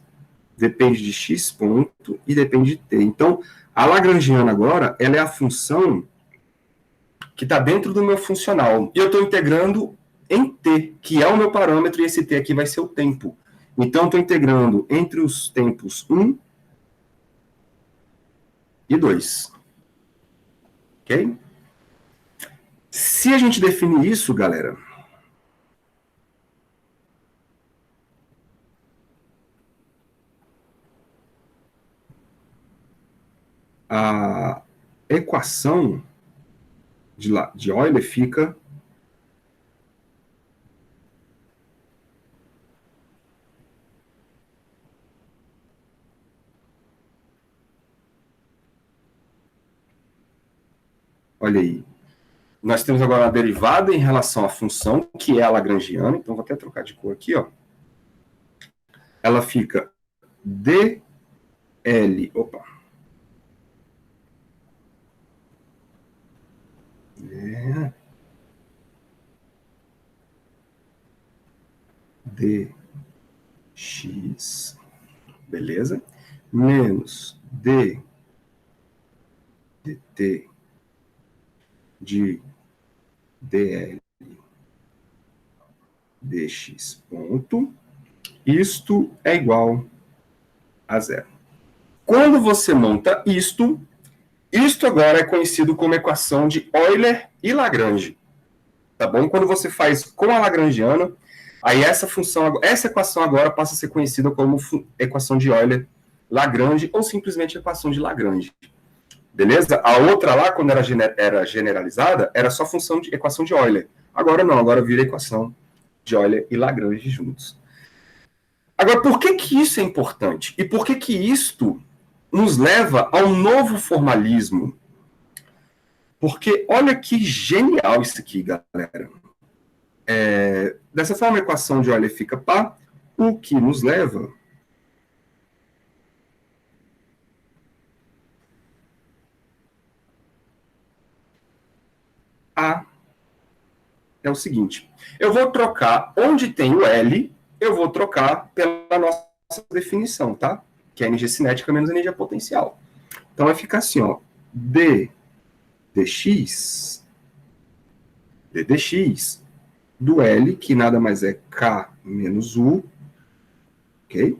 ponto e depende de t. Então, a lagrangiana agora, ela é a função que está dentro do meu funcional. E eu estou integrando em t, que é o meu parâmetro, e esse t aqui vai ser o tempo. Então, estou integrando entre os tempos 1 e 2. Ok? Se a gente definir isso, galera, a equação de Euler fica olha aí. Nós temos agora a derivada em relação à função, que é a lagrangiana. Então, vou até trocar de cor aqui, ó. Ela fica dl, opa. Dx, beleza? Menos dt de dl dx ponto. Isto é igual a zero. Quando você monta isto agora é conhecido como equação de Euler e Lagrange. Tá bom? Quando você faz com a lagrangiana, aí essa equação agora passa a ser conhecida como equação de Euler-Lagrange ou simplesmente equação de Lagrange. Beleza? A outra lá, quando era generalizada, era só equação de Euler. Agora não, agora vira equação de Euler e Lagrange juntos. Agora, por que isso é importante? E por que isto nos leva a um novo formalismo? Porque olha que genial isso aqui, galera. Dessa forma, a equação de Euler fica pá, o que nos leva a é o seguinte, eu vou trocar, onde tem o L, eu vou trocar pela nossa definição, tá? Que é energia cinética menos energia potencial. Então vai ficar assim, ó, dx do L, que nada mais é K menos U, ok?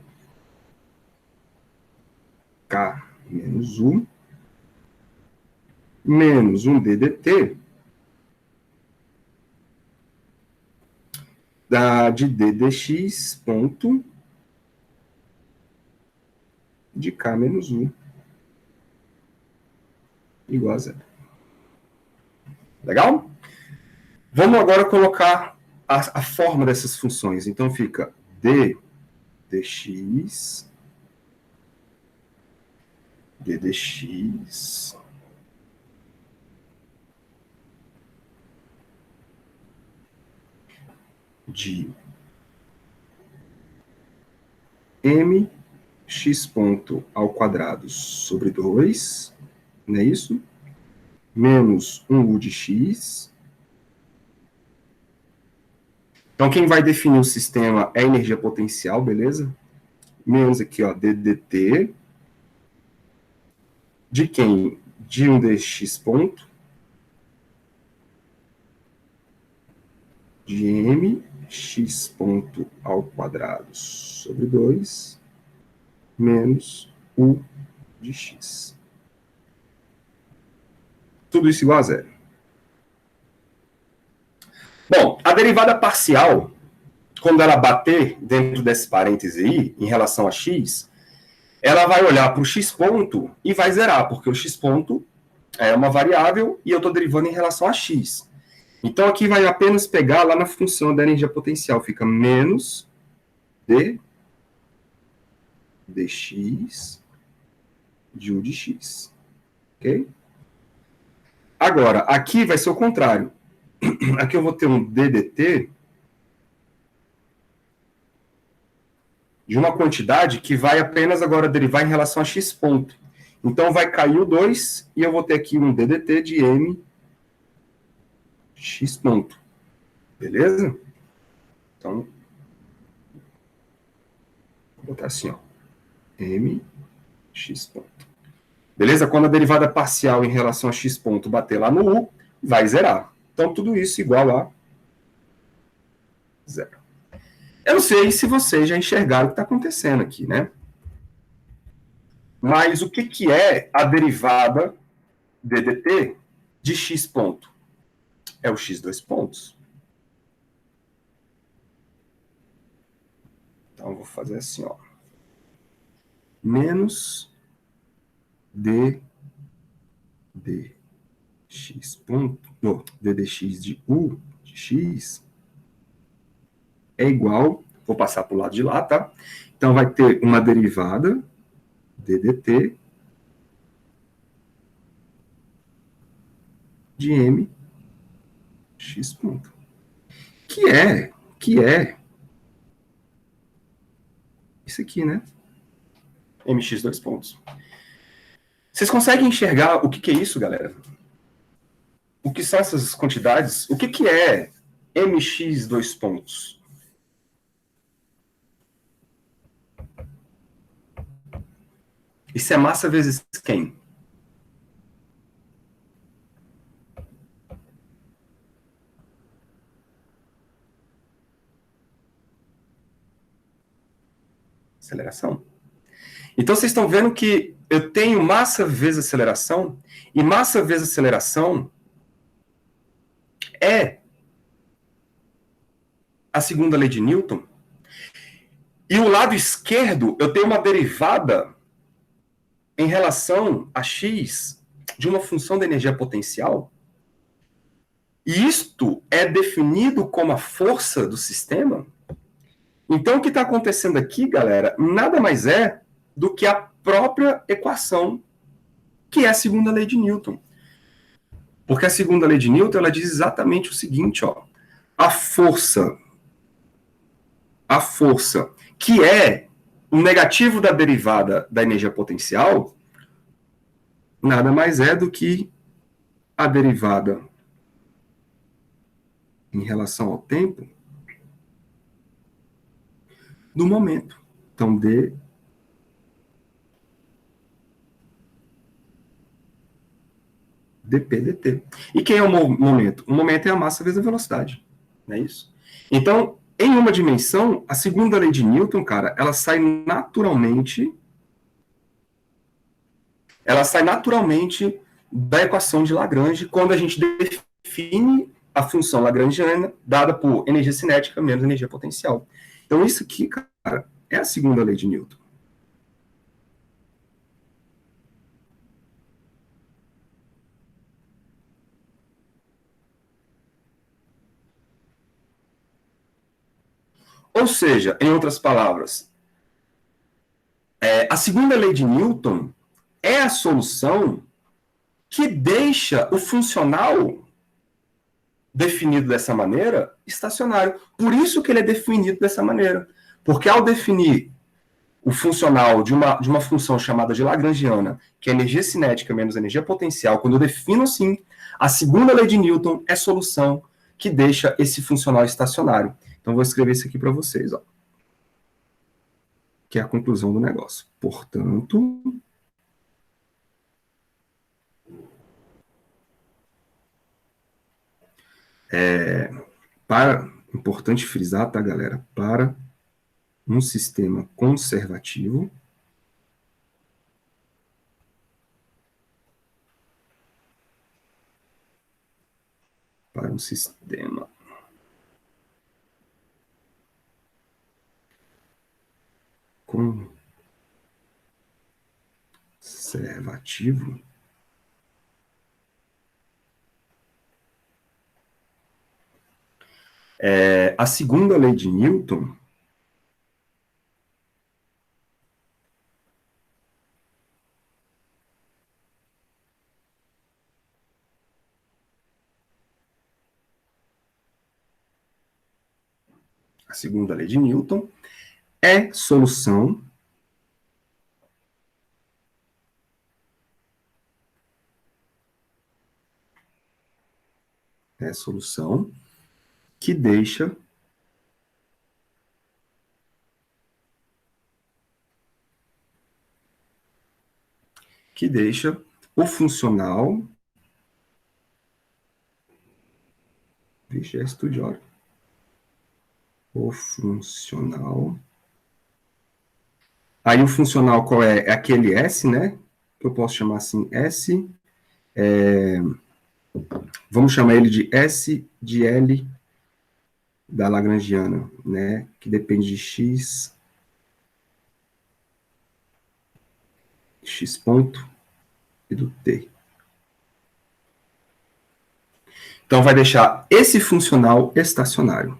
K menos U, menos um ddt, de ddx ponto de K menos U igual a zero. Legal? Vamos agora colocar a forma dessas funções. Então fica ddx de mx ponto ao quadrado sobre 2, não é isso? Menos 1u de x. Então, quem vai definir o sistema é a energia potencial, beleza? Menos aqui, ó, ddt. De quem? De 1 dx ponto. De mx ponto ao quadrado sobre 2, menos u de x. Tudo isso igual a zero. Bom, a derivada parcial, quando ela bater dentro desse parêntese aí, em relação a x, ela vai olhar para o x ponto e vai zerar, porque o x ponto é uma variável e eu estou derivando em relação a x. Então, aqui vai apenas pegar lá na função da energia potencial, fica menos dx de u de x. Ok? Agora, aqui vai ser o contrário. Aqui eu vou ter um DDT de uma quantidade que vai apenas agora derivar em relação a x ponto. Então vai cair o 2 e eu vou ter aqui um DDT de m x ponto. Beleza? Então, vou botar assim, ó. M x ponto. Beleza? Quando a derivada parcial em relação a x ponto bater lá no u, vai zerar. Então, tudo isso igual a zero. Eu não sei se vocês já enxergaram o que está acontecendo aqui, né? Mas o que é a derivada DDT de x ponto? É o x dois pontos. Então, eu vou fazer assim, ó. Menos d dx ponto, não, ddx de u de x é igual, vou passar para o lado de lá, tá? Então, vai ter uma derivada ddt de m x ponto. Que é isso aqui, né? Mx dois pontos. Vocês conseguem enxergar o que é isso, galera? O que são essas quantidades? O que é mx dois pontos? Isso é massa vezes quem? Aceleração. Então, vocês estão vendo que eu tenho massa vezes aceleração, e massa vezes aceleração é a segunda lei de Newton. E o lado esquerdo, eu tenho uma derivada em relação a x de uma função da energia potencial. E isto é definido como a força do sistema. Então, o que está acontecendo aqui, galera, nada mais é do que a própria equação, que é a segunda lei de Newton. Porque a segunda lei de Newton, ela diz exatamente o seguinte, ó. A força, que é o negativo da derivada da energia potencial, nada mais é do que a derivada em relação ao tempo do momento. Então, dp/dt. E quem é o momento? O momento é a massa vezes a velocidade. Não é isso? Então, em uma dimensão, a segunda lei de Newton, cara, ela sai naturalmente da equação de Lagrange quando a gente define a função lagrangiana dada por energia cinética menos energia potencial. Então, isso aqui, cara, é a segunda lei de Newton. Ou seja, em outras palavras, a segunda lei de Newton é a solução que deixa o funcional definido dessa maneira estacionário. Por isso que ele é definido dessa maneira. Porque ao definir o funcional de uma função chamada de lagrangiana, que é energia cinética menos energia potencial, quando eu defino assim, a segunda lei de Newton é a solução que deixa esse funcional estacionário. Então, vou escrever isso aqui para vocês, ó, que é a conclusão do negócio. Portanto, importante frisar, tá, galera? Para um sistema conservativo, conservativo, a segunda lei de Newton a segunda lei de Newton, é solução que deixa o funcional. Vixe, é estudioso. O funcional. Aí o funcional qual é? É aquele S, né? Que eu posso chamar assim, S. Vamos chamar ele de S de L da Lagrangiana, né? Que depende de X ponto e do T. Então, vai deixar esse funcional estacionário.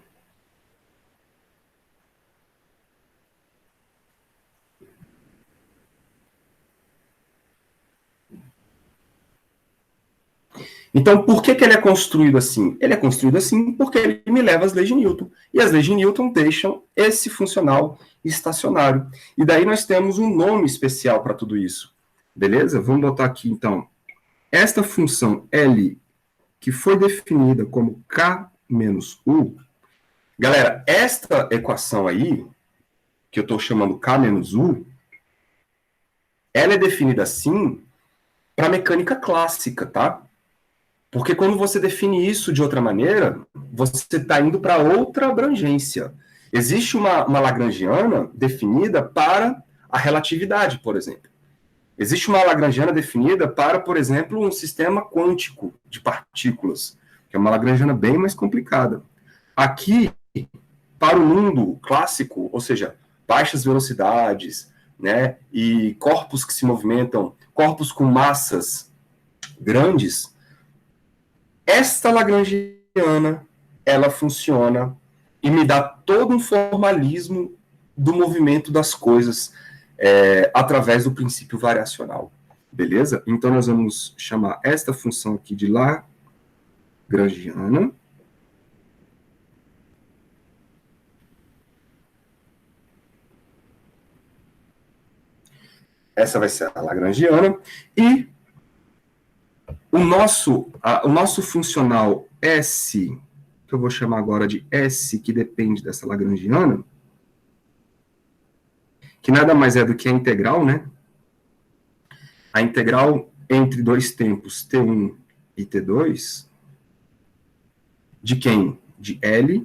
Então, por que ele é construído assim? Ele é construído assim porque ele me leva às leis de Newton. E as leis de Newton deixam esse funcional estacionário. E daí nós temos um nome especial para tudo isso. Beleza? Vamos botar aqui, então, esta função L, que foi definida como K menos U. Galera, esta equação aí, que eu estou chamando K menos U, ela é definida assim para mecânica clássica, tá? Porque quando você define isso de outra maneira, você está indo para outra abrangência. Existe uma Lagrangiana definida para a relatividade, por exemplo. Existe uma Lagrangiana definida para, por exemplo, um sistema quântico de partículas, que é uma Lagrangiana bem mais complicada. Aqui, para o mundo clássico, ou seja, baixas velocidades, né, e corpos que se movimentam, corpos com massas grandes, esta Lagrangiana, ela funciona e me dá todo um formalismo do movimento das coisas através do princípio variacional. Beleza? Então, nós vamos chamar esta função aqui de Lagrangiana. Essa vai ser a Lagrangiana. E o nosso funcional S, que eu vou chamar agora de S, que depende dessa Lagrangiana, que nada mais é do que a integral, né? A integral entre dois tempos, T1 e T2, de quem? De L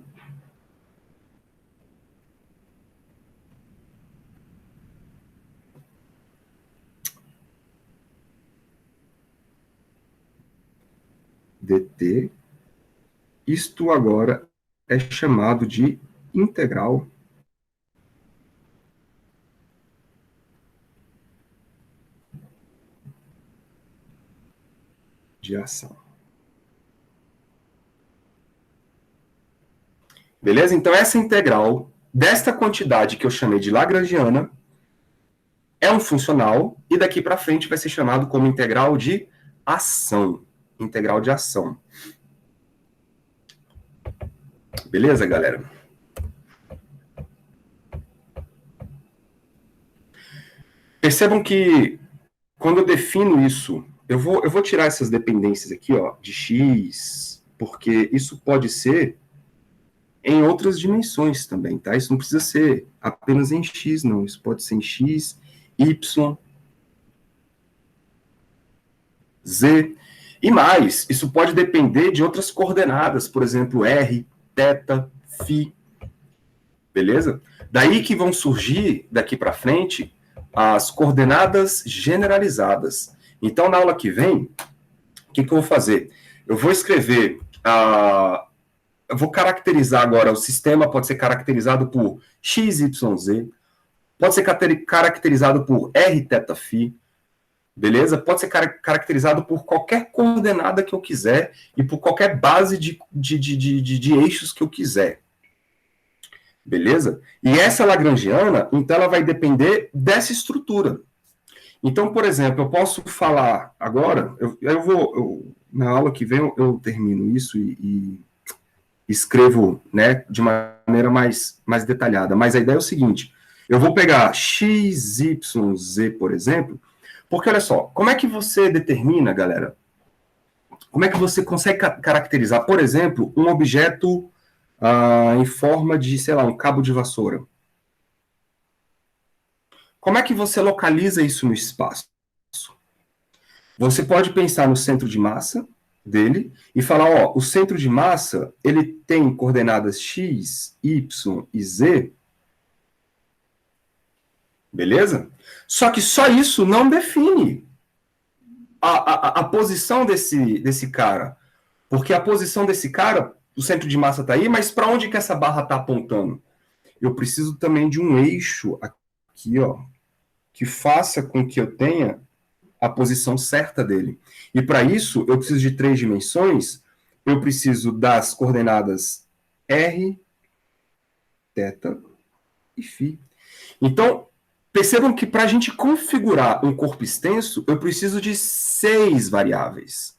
dt. Isto agora é chamado de integral de ação. Beleza? Então, essa integral desta quantidade que eu chamei de Lagrangiana é um funcional e daqui para frente vai ser chamado como integral de ação. Integral de ação. Beleza, galera? Percebam que quando eu defino isso, eu vou tirar essas dependências aqui, ó, de x, porque isso pode ser em outras dimensões também, tá? Isso não precisa ser apenas em x, não. Isso pode ser em x, y, z. E mais, isso pode depender de outras coordenadas, por exemplo, r, θ, φ. Beleza? Daí que vão surgir, daqui para frente, as coordenadas generalizadas. Então, na aula que vem, o que eu vou fazer? Eu vou escrever, eu vou caracterizar agora, o sistema pode ser caracterizado por x, y, z, pode ser caracterizado por r, θ, φ, beleza? Pode ser caracterizado por qualquer coordenada que eu quiser e por qualquer base de eixos que eu quiser. Beleza? E essa Lagrangiana, então, ela vai depender dessa estrutura. Então, por exemplo, eu posso falar agora, na aula que vem eu termino isso e escrevo, né, de maneira mais detalhada. Mas a ideia é o seguinte, eu vou pegar x, y, z, por exemplo, porque olha só, como é que você determina, galera, como é que você consegue caracterizar, por exemplo, um objeto em forma de, sei lá, um cabo de vassoura? Como é que você localiza isso no espaço? Você pode pensar no centro de massa dele e falar, ó, o centro de massa, ele tem coordenadas x, y e z, beleza? Só que só isso não define a posição desse cara. Porque a posição desse cara, o centro de massa está aí, mas para onde que essa barra está apontando? Eu preciso também de um eixo aqui, ó, que faça com que eu tenha a posição certa dele. E para isso, eu preciso de 3 dimensões, eu preciso das coordenadas r, θ e φ. Então, percebam que para a gente configurar um corpo extenso, eu preciso de 6 variáveis.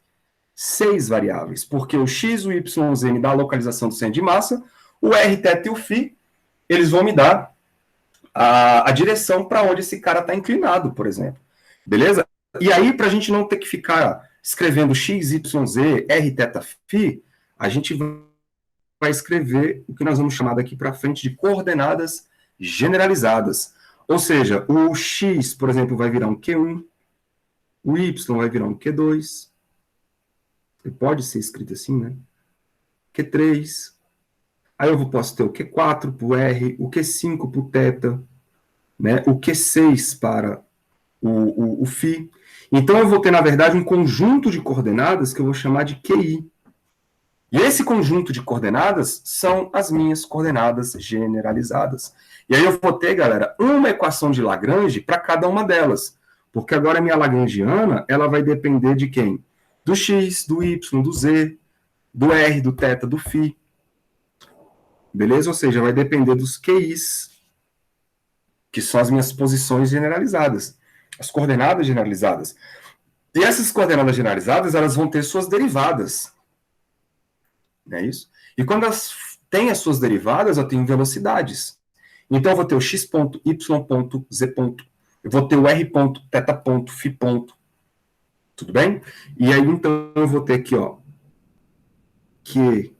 6 variáveis, porque o x, o y, o z me dá a localização do centro de massa, o r, θ e o φ, eles vão me dar a direção para onde esse cara está inclinado, por exemplo. Beleza? E aí, para a gente não ter que ficar escrevendo x, y, z, r, θ, φ, a gente vai escrever o que nós vamos chamar daqui para frente de coordenadas generalizadas. Ou seja, o x, por exemplo, vai virar um Q1, o y vai virar um Q2, pode ser escrito assim, né? Q3, aí eu posso ter o Q4 para o R, o Q5 para o θ, né? O Q6 para o φ. Então eu vou ter, na verdade, um conjunto de coordenadas que eu vou chamar de QI. E esse conjunto de coordenadas são as minhas coordenadas generalizadas. E aí eu vou ter, galera, uma equação de Lagrange para cada uma delas. Porque agora a minha lagrangiana, ela vai depender de quem? Do x, do y, do z, do r, do θ, do φ. Beleza? Ou seja, vai depender dos QIs, que são as minhas posições generalizadas, as coordenadas generalizadas. E essas coordenadas generalizadas, elas vão ter suas derivadas. Não é isso? E quando elas têm as suas derivadas, eu tenho velocidades. Então, eu vou ter o x ponto, y ponto, z ponto. Eu vou ter o r ponto, θ ponto, φ ponto. Tudo bem? E aí, então, eu vou ter aqui, ó, Q,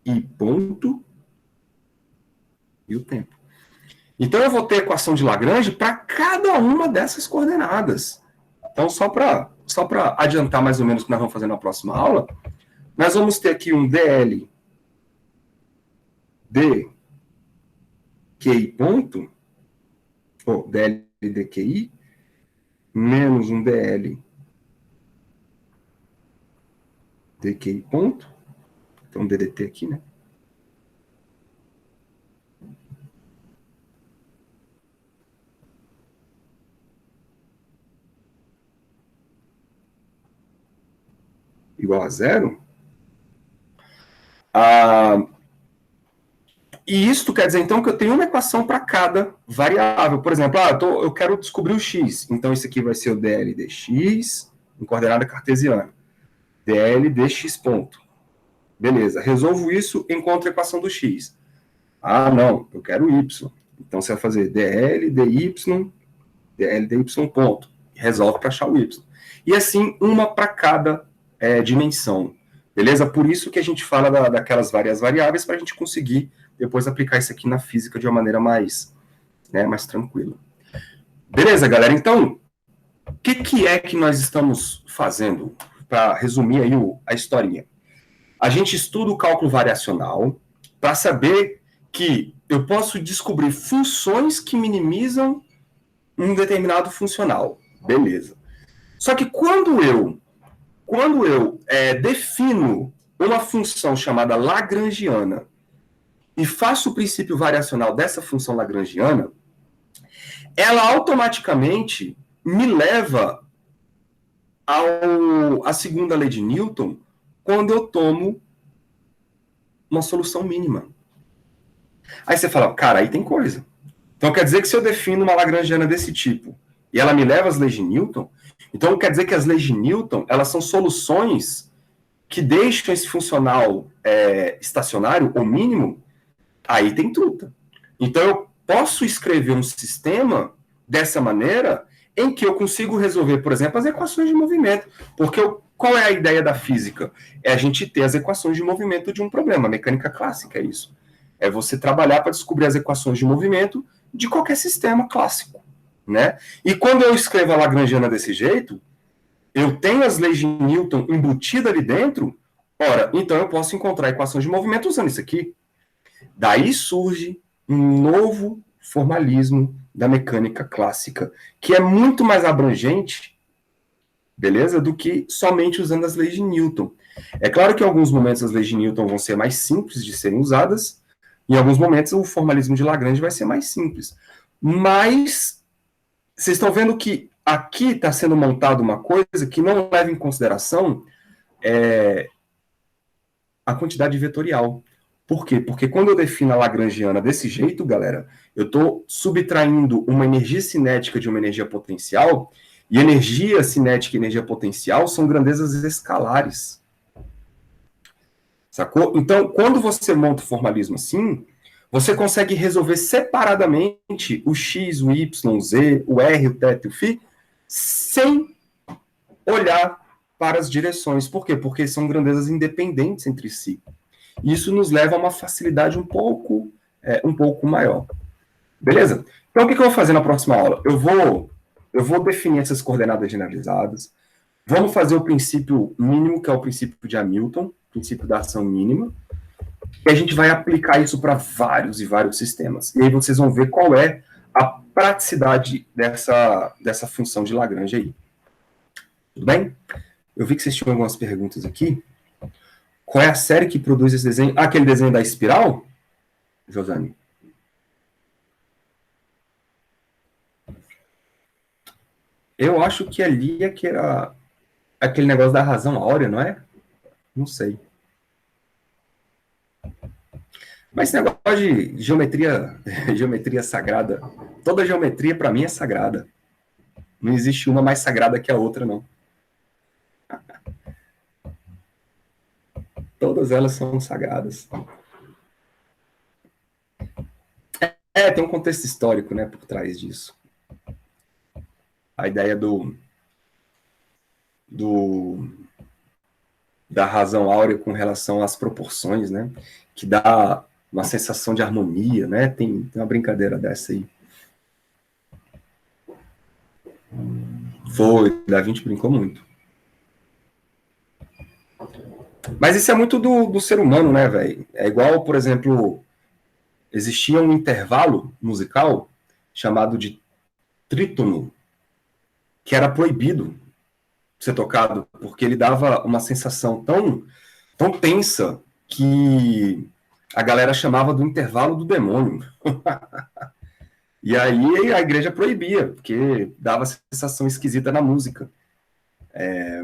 I ponto e o tempo. Então, eu vou ter a equação de Lagrange para cada uma dessas coordenadas. Então, só para adiantar mais ou menos o que nós vamos fazer na próxima aula, nós vamos ter aqui um DL dQi ponto, ou DL dQi, menos um DL dQi ponto, então DDT aqui, né? Igual a zero. E isso quer dizer, então, que eu tenho uma equação para cada variável. Por exemplo, eu quero descobrir o x. Então, isso aqui vai ser o DL dx, em coordenada cartesiana. DL dx ponto. Beleza, resolvo isso, encontro a equação do x. Não, eu quero y. Então, você vai fazer DL dy, DL dy ponto. Resolve para achar o y. E assim, uma para cada dimensão. Beleza? Por isso que a gente fala daquelas várias variáveis, para a gente conseguir depois aplicar isso aqui na física de uma maneira mais tranquila. Beleza, galera? Então, o que é que nós estamos fazendo? Para resumir aí a historinha. A gente estuda o cálculo variacional para saber que eu posso descobrir funções que minimizam um determinado funcional. Beleza. Só que quando eu defino uma função chamada lagrangiana e faço o princípio variacional dessa função lagrangiana, ela automaticamente me leva à segunda lei de Newton quando eu tomo uma solução mínima. Aí você fala, cara, aí tem coisa. Então quer dizer que se eu defino uma lagrangiana desse tipo e ela me leva às leis de Newton, então quer dizer que as leis de Newton, elas são soluções que deixam esse funcional estacionário ou mínimo, aí tem truta. Então, eu posso escrever um sistema dessa maneira em que eu consigo resolver, por exemplo, as equações de movimento. Porque qual é a ideia da física? É a gente ter as equações de movimento de um problema. A mecânica clássica é isso. É você trabalhar para descobrir as equações de movimento de qualquer sistema clássico, né? E quando eu escrevo a Lagrangiana desse jeito, eu tenho as leis de Newton embutidas ali dentro, ora, então eu posso encontrar equações de movimento usando isso aqui. Daí surge um novo formalismo da mecânica clássica, que é muito mais abrangente, beleza, do que somente usando as leis de Newton. É claro que em alguns momentos as leis de Newton vão ser mais simples de serem usadas, em alguns momentos o formalismo de Lagrange vai ser mais simples. Mas vocês estão vendo que aqui está sendo montada uma coisa que não leva em consideração a quantidade vetorial. Por quê? Porque quando eu defino a Lagrangiana desse jeito, galera, eu estou subtraindo uma energia cinética de uma energia potencial, e energia cinética e energia potencial são grandezas escalares. Sacou? Então, quando você monta o formalismo assim, você consegue resolver separadamente o x, o y, o z, o r, o θ e o φ, sem olhar para as direções. Por quê? Porque são grandezas independentes entre si. Isso nos leva a uma facilidade um pouco maior. Beleza? Então, o que eu vou fazer na próxima aula? Eu vou definir essas coordenadas generalizadas. Vamos fazer o princípio mínimo, que é o princípio de Hamilton, princípio da ação mínima. E a gente vai aplicar isso para vários e vários sistemas. E aí vocês vão ver qual é a praticidade dessa função de Lagrange aí. Tudo bem? Eu vi que vocês tinham algumas perguntas aqui. Qual é a série que produz esse desenho? Ah, aquele desenho da espiral? Josane? Eu acho que ali é que era aquele negócio da razão áurea, não é? Não sei. Mas esse negócio de geometria sagrada, toda geometria para mim é sagrada. Não existe uma mais sagrada que a outra, não. Todas elas são sagradas. Tem um contexto histórico, né, por trás disso. A ideia da razão áurea com relação às proporções, né, que dá uma sensação de harmonia, né, tem uma brincadeira dessa aí. Foi, Da Vinci brincou muito. Mas isso é muito do ser humano, né, velho? É igual, por exemplo, existia um intervalo musical chamado de trítono, que era proibido ser tocado, porque ele dava uma sensação tão tensa que a galera chamava do intervalo do demônio. E aí a igreja proibia, porque dava sensação esquisita na música.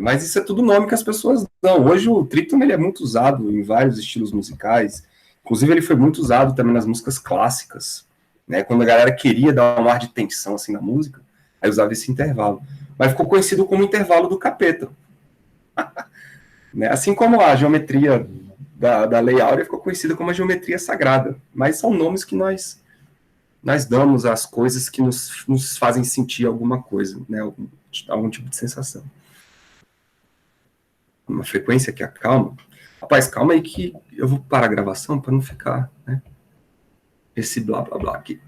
Mas isso é tudo nome que as pessoas dão. Hoje o trítono ele é muito usado em vários estilos musicais. Inclusive ele foi muito usado também nas músicas clássicas, né? Quando a galera queria dar um ar de tensão assim na música, aí usava esse intervalo. Mas ficou conhecido como intervalo do capeta. Né? Assim como a geometria da Lei Áurea ficou conhecida como a geometria sagrada. Mas são nomes que nós damos às coisas que nos fazem sentir alguma coisa, né? Algum tipo de sensação. Uma frequência que acalma. Rapaz, calma aí que eu vou parar a gravação para não ficar, né, esse blá blá blá aqui.